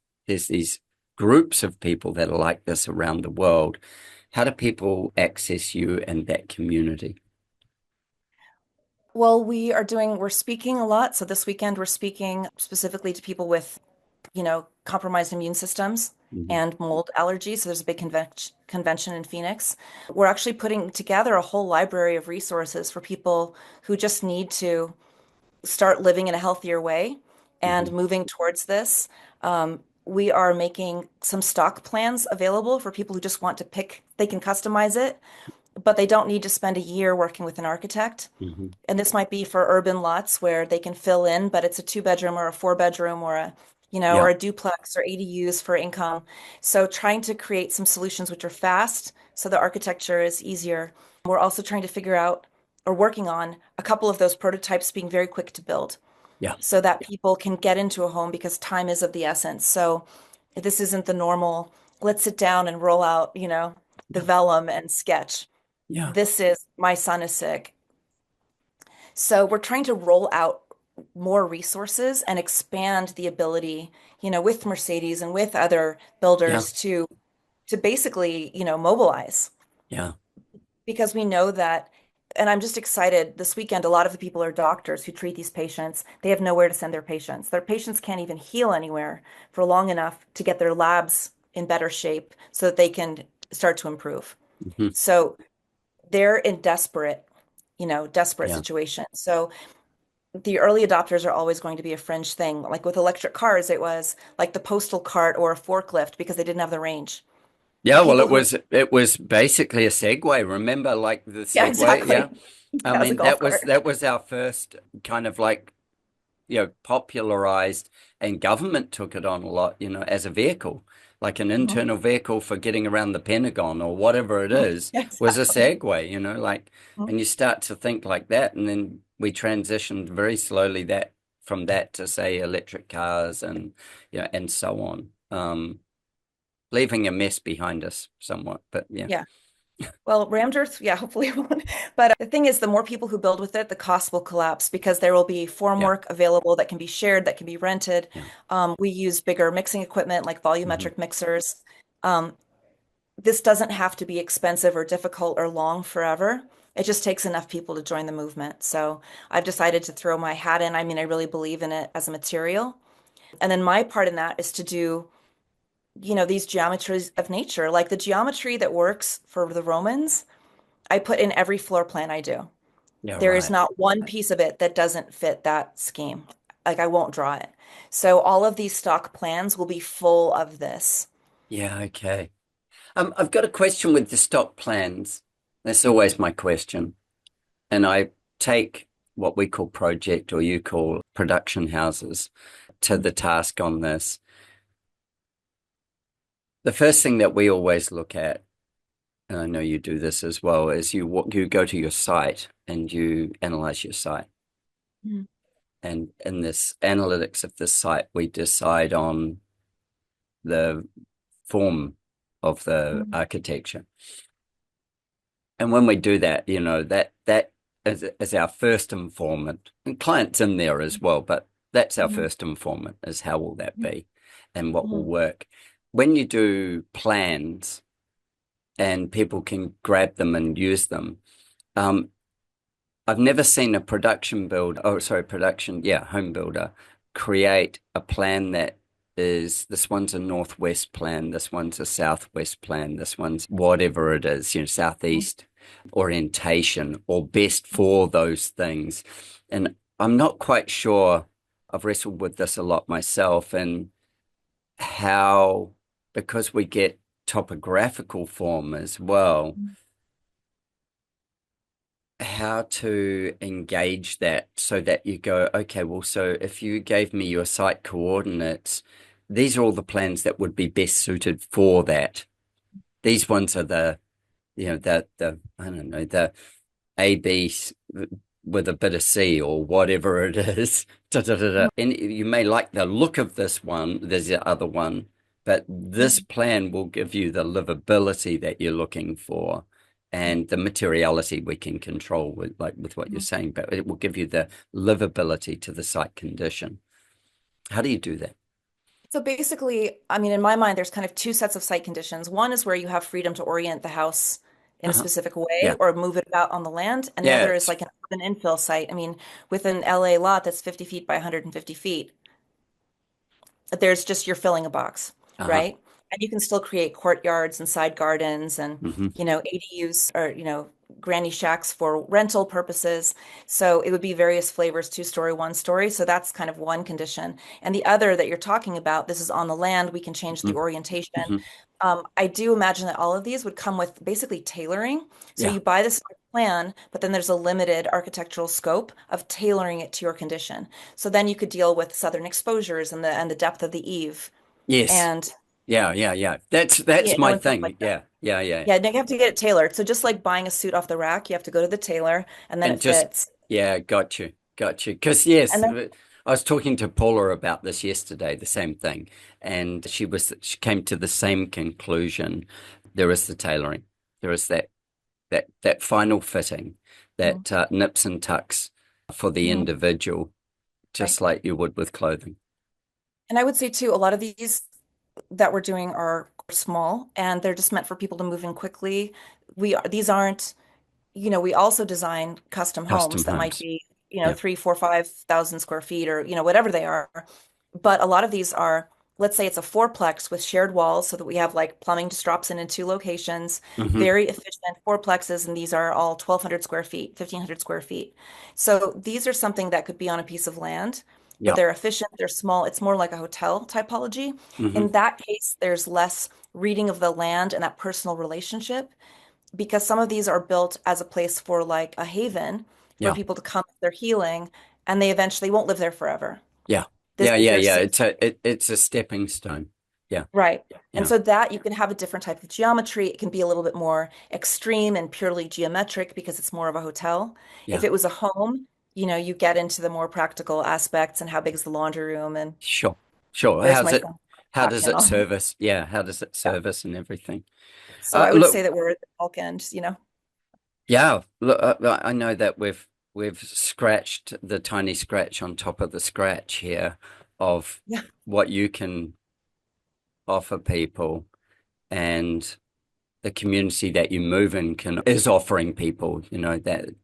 these groups of people that are like this around the world. How do people access you and that community? well, we're speaking a lot. So this weekend we're speaking specifically to people with, compromised immune systems Hmm. and mold allergies. So there's a big convention in Phoenix. We're actually putting together a whole library of resources for people who just need to start living in a healthier way and Hmm. moving towards this. We are making some stock plans available for people who just want to pick, they can customize it, but they don't need to spend a year working with an architect. Hmm. And this might be for urban lots where they can fill in, but it's a two-bedroom or a four-bedroom or or Yeah, a duplex or ADUs for income. So trying to create some solutions which are fast so the architecture is easier. We're also trying to figure out or working on a couple of those prototypes being very quick to build yeah, so that people can get into a home because time is of the essence. So this isn't the normal, let's sit down and roll out, the yeah, vellum and sketch. yeah, This is my son is sick. So we're trying to roll out more resources and expand the ability, with Mercedes and with other yeah, builders to basically, mobilize yeah, because we know that, and I'm just excited. This weekend, a lot of the people are doctors who treat these patients. They have nowhere to send their patients. Their patients can't even heal anywhere for long enough to get their labs in better shape so that they can start to improve. hmm, So they're in desperate yeah. situation. So the early adopters are always going to be a fringe thing. Like with electric cars, it was like the postal cart or a forklift because they didn't have the range. The Yeah, well, people who, it was basically a Segway. Remember, like the yeah, Segway? Yeah, exactly. I As a mean golf cart. that was our first kind of like popularized, and government took it on a lot, as a vehicle, like an Mhm. internal vehicle for getting around the Pentagon or whatever it is, Yeah, was a exactly. Segway. Like, Mhm. and you start to think like that, and then we transitioned very slowly that from that to say electric cars and and so on. Leaving a mess behind us somewhat, but yeah, Yeah. Well, rammed earth, yeah, hopefully it won't. But the thing is, the more people who build with it, the cost will collapse because there will be yeah, formwork available that can be shared, that can be rented. yeah. We use bigger mixing equipment like Hmm. volumetric mixers. Um, this doesn't have to be expensive or difficult or long forever. It just takes enough people to join the movement. So I've decided to throw my hat in. I mean, I really believe in it as a material. And then my part in that is to do, these geometries of nature, like the geometry that works for the Romans, I put in every floor plan I do. Yeah, There is right. not one piece of it that doesn't fit that scheme. Like I won't draw it. So all of these stock plans will be full of this. Yeah, okay. I've got a question with the stock plans. That's always my question. And I take what we call project or you call production houses to the task on this. The first thing that we always look at, and I know you do this as well, is you go to your site and you analyze your site. Mhm. And in this analytics of the site, we decide on the form of the Mhm. architecture. And when we do that, that is our first informant. And clients in there as well, but that's our Mhm. first informant is how will that be and what will Mhm. work. When you do plans and people can grab them and use them, um, I've never seen a home builder create a plan that is this one's a northwest plan, this one's a southwest plan, this one's whatever it is, southeast orientation or best for those things. And I'm not quite sure, I've wrestled with this a lot myself and how, because we get topographical form as well, how to engage that so that you go, okay, well, so if you gave me your site coordinates, these are all the plans that would be best suited for that. These ones are the I don't know, the A, B with a bit of C or whatever it is. Da, da, da, da. And you may like the look of this one, there's the other one, but this Mhm. plan will give you the livability that you're looking for and the materiality we can control with what you're Mhm. saying, but it will give you the livability to the site condition. How do you do that? So basically, I mean, in my mind, there's kind of two sets of site conditions. One is where you have freedom to orient the house in a Uh-huh. specific way Yeah. or move it about on the land. And the Yeah, other is it's like an urban infill site. I mean, with an LA lot that's 50 feet by 150 feet, there's just you're filling a box, uh-huh. right? And you can still create courtyards and side gardens and, Hmm. ADUs or, granny shacks for rental purposes. So it would be various flavors, two-story, one-story. So that's kind of one condition. And the other that you're talking about, this is on the land, we can change the orientation. Hmm. I do imagine that all of these would come with basically tailoring. So Yeah. you buy this plan, but then there's a limited architectural scope of tailoring it to your condition. So then you could deal with southern exposures and the depth of the eave Yes. and Yeah, yeah, yeah. That's my and stuff like thing. that. Yeah, yeah, yeah. Yeah, you have to get it tailored. So just like buying a suit off the rack, you have to go to the tailor and then it And just, fits. yeah, got you. Because yes, And then I was talking to Paula about this yesterday, the same thing, and she came to the same conclusion. There is the tailoring. There is that final fitting, Mhm. that nips and tucks for the Mhm. individual, Right. just like you would with clothing. And I would say too, a lot of these that we're doing are small and they're just meant for people to move in quickly. These aren't, we also design custom Custom homes that might homes. be, Yeah. 3, 4, 5,000 square feet or, whatever they are. But a lot of these are, let's say it's a fourplex with shared walls so that we have like plumbing just drops in two locations, Hmm. very efficient fourplexes, and these are all 1,200 square feet, 1,500 square feet. So these are something that could be on a piece of land, but Yeah. they're efficient, they're small. It's more like a hotel typology. Hmm. In that case, there's less reading of the land and that personal relationship because some of these are built as a place for like a haven for Yeah. people to come for their healing, and they eventually won't live there forever. Yeah. This Yeah. is Yeah. their Yeah. safe. It's a stepping stone. Yeah. Right. And Yeah. so that you can have a different type of geometry. It can be a little bit more extreme and purely geometric because it's more of a hotel. If Yeah. it was a home, you get into the more practical aspects and how big is the laundry room and Sure. Sure. where's my son How does talking it on. service? Yeah. How does it Yeah. service and everything? So I would say Look, that we're at the bulk end. yeah, look, I know that we've scratched the tiny scratch on top of the scratch here of Yeah. what you can offer people and the community that you move in can is offering people, that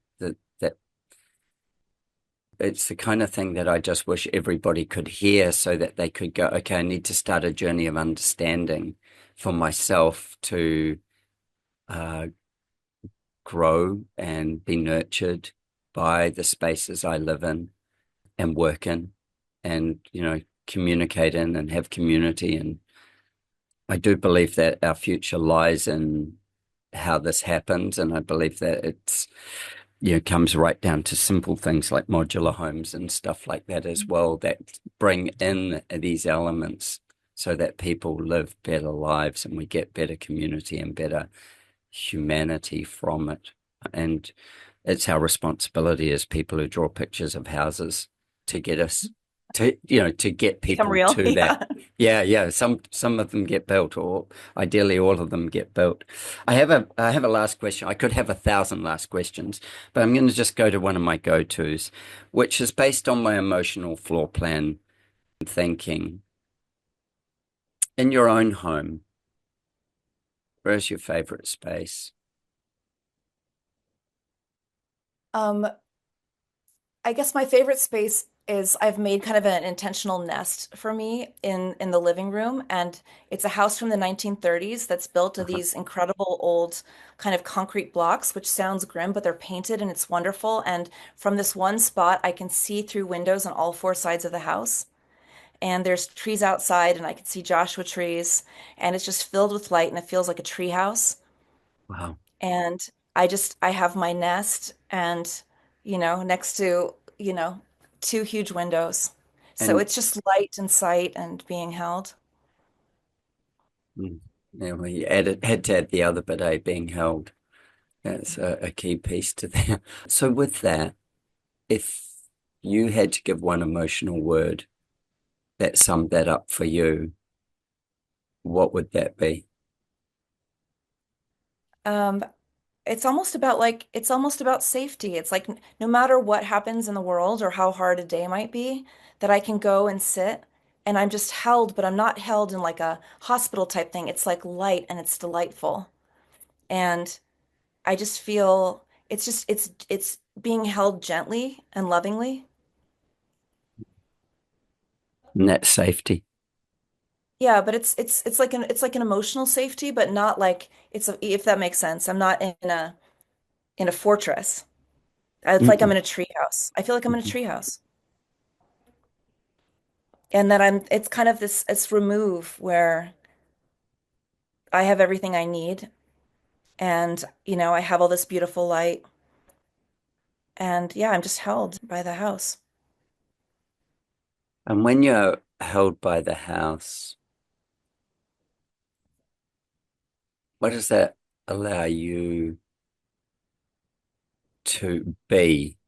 it's the kind of thing that I just wish everybody could hear so that they could go, okay, I need to start a journey of understanding for myself to uh, grow and be nurtured by the spaces I live in and work in. And, communicate in and have community. And I do believe that our future lies in how this happens. And I believe that it's, comes right down to simple things like modular homes and stuff like that as well, that bring in these elements so that people live better lives and we get better community and better humanity from it. And it's our responsibility as people who draw pictures of houses to get us to get Become people real. to that. Yeah. Yeah, yeah. Some of them get built, or ideally all of them get built. I have a last question. I could have 1,000 last questions, but I'm going to just go to one of my go-tos, which is based on my emotional floor plan thinking. In your own home, where's your favorite space? Um, I guess my favorite space is I've made kind of an intentional nest for me in the living room, and it's a house from the 1930s that's built of Uh-huh. these incredible old kind of concrete blocks, which sounds grim, but they're painted and it's wonderful. And from this one spot, I can see through windows on all four sides of the house. And there's trees outside, and I can see Joshua trees, and it's just filled with light, and it feels like a tree house. Wow. And I have my nest and, next to, two huge windows. So And it's just light and sight and being held. yeah, we had to add the other bit, being held. That's a key piece to that. So with that, if you had to give one emotional word that summed that up for you, what would that be? Um, it's almost about safety. It's like no matter what happens in the world or how hard a day might be, that I can go and sit and I'm just held, but I'm not held in like a hospital type thing. It's like light and it's delightful. And I just feel it's being held gently and lovingly. And that's safety. Yeah, but it's like an emotional safety, but not like if that makes sense. I'm not in a fortress. It's like I'm Mm-mm. in a treehouse. I feel like I'm in a Mhm. treehouse. And that it's kind of this remove where I have everything I need and I have all this beautiful light and yeah, I'm just held by the house. And when you're held by the house, what does that allow you to be?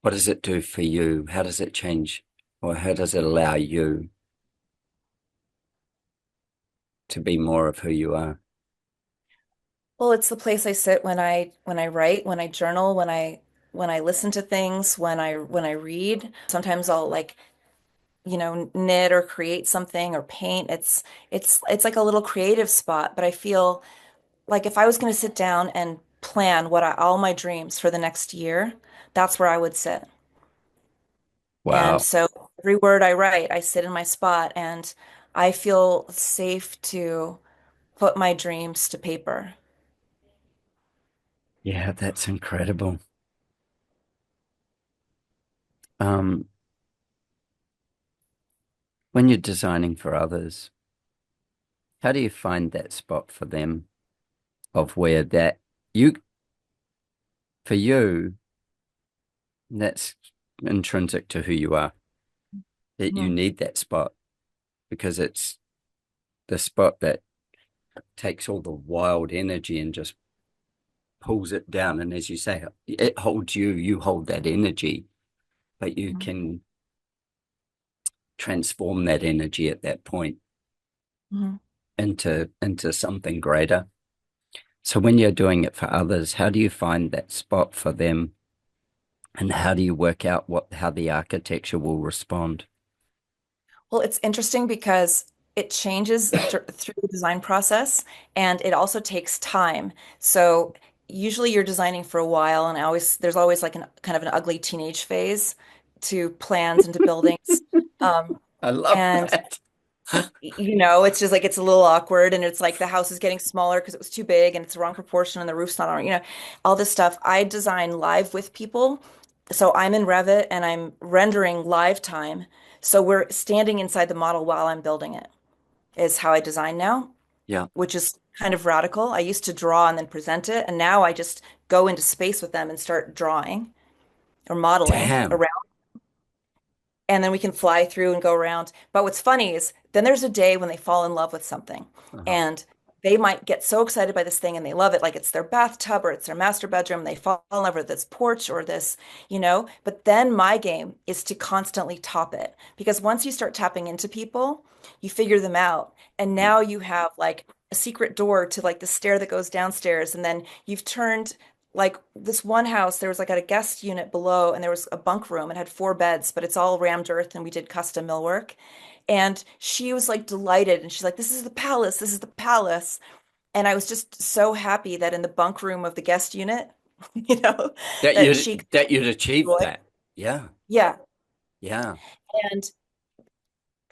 What does it do for you? How does it change, or how does it allow you to be more of who you are? Well, it's the place I sit when I write, when I journal, when I listen to things, when I read. Sometimes I'll like, knit or create something or paint. It's like a little creative spot, but I feel like if I was going to sit down and plan all my dreams for the next year, that's where I would sit. And Wow. so every word I write, I sit in my spot and I feel safe to put my dreams to paper. Yeah, that's incredible. Um, when you're designing for others, how do you find that spot for them of where that you, for you, that's intrinsic to who you are, that you Mhm. need that spot because it's the spot that takes all the wild energy and just pulls it down. And as you say, it holds you, you hold that energy, but you Mhm. can transform that energy at that point Mhm. into something greater. So when you're doing it for others, how do you find that spot for them? And how do you work out how the architecture will respond? Well, it's interesting because it changes through the design process and it also takes time. So usually you're designing for a while and there's always like an kind of an ugly teenage phase to plans and to buildings. Um, I love and that. it's just like it's a little awkward and it's like the house is getting smaller because it was too big and it's the wrong proportion and the roof's not on, all this stuff. I design live with people. So I'm in Revit and I'm rendering live time. So we're standing inside the model while I'm building it, is how I design now, Yeah. which is kind of radical. I used to draw and then present it, and now I just go into space with them and start drawing or modeling Damn. around, and then we can fly through and go around. But what's funny is then there's a day when they fall in love with something, Uh-huh. and they might get so excited by this thing and they love it, like it's their bathtub or it's their master bedroom. They fall in love with this porch or this, But then my game is to constantly top it, because once you start tapping into people, you figure them out, and Mm. now you have like a secret door to like the stair that goes downstairs, and then you've turned like this one house, there was like a guest unit below, and there was a bunk room and had 4 beds, but it's all rammed earth and we did custom millwork. And she was like delighted, and she's like, "This is the palace, this is the palace." And I was just so happy that in the bunk room of the guest unit, you know, That that she you'd could that you'd achieved enjoy. that. Yeah. Yeah. Yeah. And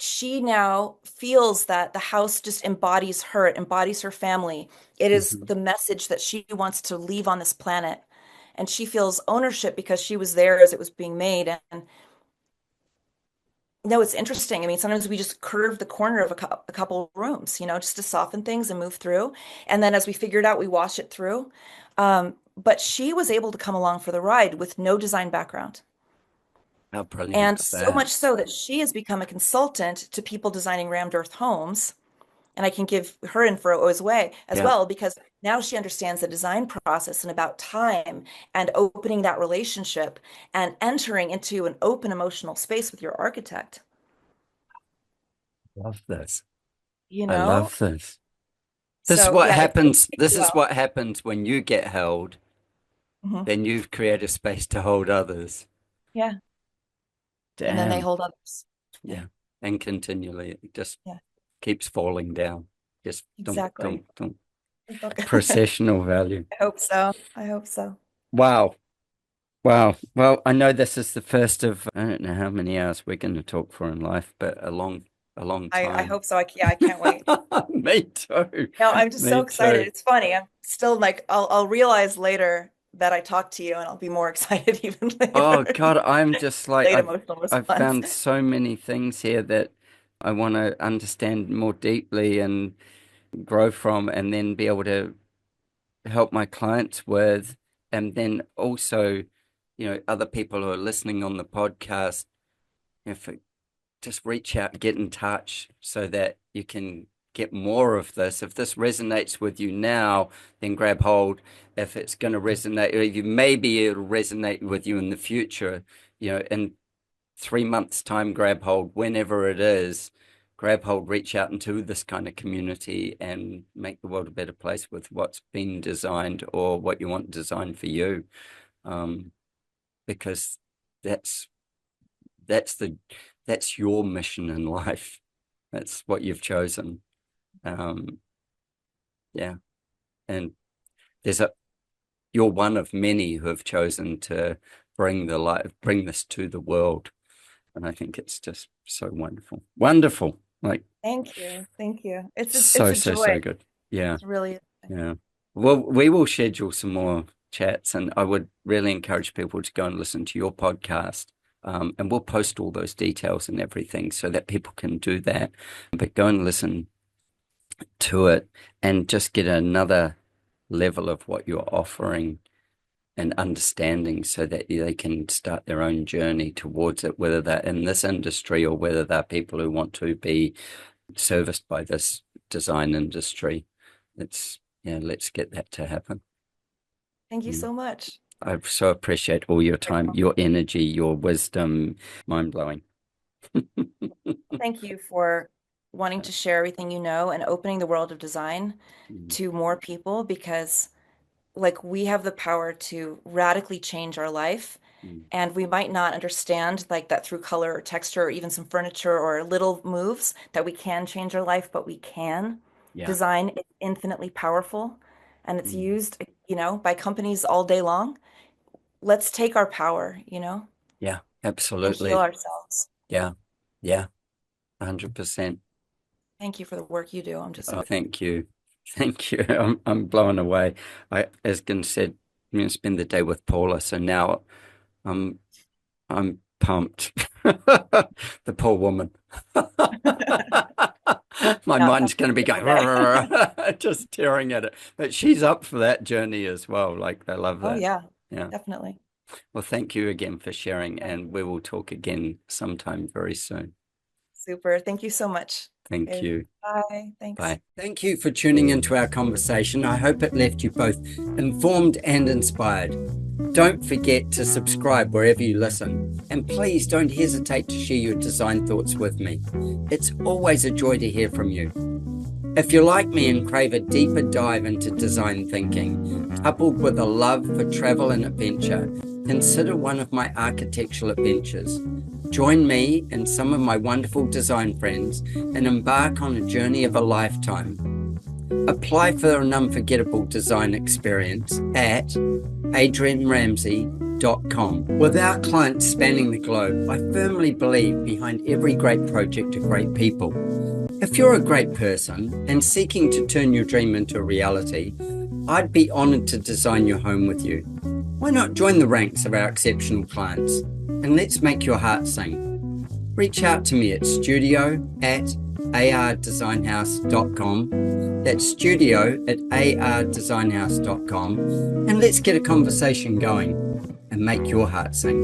she now feels that the house just embodies her, it embodies her family. It is Hmm. the message that she wants to leave on this planet. And she feels ownership because she was there as it was being made. And no, it's interesting. I mean, sometimes we just curve the corner of a couple rooms, just to soften things and move through. And then as we figure it out, we wash it through. But she was able to come along for the ride with no design background. How brilliant And is so that? much so that she has become a consultant to people designing rammed earth homes. And I can give her info as Yeah. well, because now she understands the design process and about time and opening that relationship and entering into an open emotional space with your architect, Love this. you I know? love this. This is So what yeah, it happens. takes a This is while. what happens when you get held, Mhm. then you create a space to hold others. Yeah. And then they Damn. hold others. Yeah. Yeah. And continually it just Yeah. keeps falling down. Just Exactly. don't. I Processional value. hope so. I hope so. Wow. Wow. Well, I know this is the first of I don't know how many hours we're going to talk for in life, but a long I time. hope so. Yeah, I can't wait. Me too. No, I'm just so Me excited. too. It's funny. I'm still like I'll realize later that I talked to you, and I'll be more excited even Oh later. God, I'm just like Late emotional I've response. found so many things here that I want to understand more deeply and grow from, and then be able to help my clients with, and then also, other people who are listening on the podcast, if it, just reach out, get in touch so that you can get more of this. If this resonates with you now, then grab hold. If it's going to resonate, or you maybe it'll resonate with you in the future, in 3 months' time, grab hold, whenever it is, grab hold, reach out into this kind of community and make the world a better place with what's been designed or what you want designed for you. Um, because that's that's the that's your mission in life. That's what you've chosen. Um, yeah. And there's a you're one of many who have chosen to bring this to the world. And I think it's just so wonderful. Wonderful. Like Thank you. Thank you. It's so, a so, joy. so good. Yeah. It's really Yeah. Well, we will schedule some more chats, and I would really encourage people to go and listen to your podcast. And we'll post all those details and everything so that people can do that. But go and listen to it and just get another level of what you're offering and understanding so that they can start their own journey towards it, whether they're in this industry or whether they're people who want to be serviced by this design industry. Yeah, let's get that to happen. thank you Mm. so much. I so appreciate all your time, your energy, your wisdom, mind blowing. Thank you for wanting to share everything you know and opening the world of design Mm, to more people, because like we have the power to radically change our life, mm. and we might not understand like that through color or texture or even some furniture or little moves that we can change our life, but we can. Yeah. Design is infinitely powerful, and it's Mm. used, by companies all day long. Let's take our power, Yeah, and heal absolutely. ourselves. Yeah. Yeah. 100%. Thank you for the work you do. I'm just so Thank you. Thank you. I'm blown away. As Gin said, spend the day with Paula. So now I'm I'm pumped. The poor woman. My Not mind's going to be going comfortable. just tearing at it. But she's up for that journey as well. Like they love Oh that. yeah, Yeah. definitely. Well, thank you again for sharing, and we will talk again sometime very soon. Super. Thank you so much. Thank Okay. you. Bye. Thanks. Bye. Thank you for tuning into our conversation. I hope it left you both informed and inspired. Don't forget to subscribe wherever you listen. And please don't hesitate to share your design thoughts with me. It's always a joy to hear from you. If you're like me and crave a deeper dive into design thinking, coupled with a love for travel and adventure, consider one of my architectural adventures. Join me and some of my wonderful design friends and embark on a journey of a lifetime. Apply for an unforgettable design experience at adrianramsey.com. With our clients spanning the globe, I firmly believe behind every great project are great people. If you're a great person and seeking to turn your dream into a reality, I'd be honored to design your home with you. Why not join the ranks of our exceptional clients and let's make your heart sing? Reach out to me at studio@ardesignhouse.com. That's studio@ardesignhouse.com, and let's get a conversation going and make your heart sing.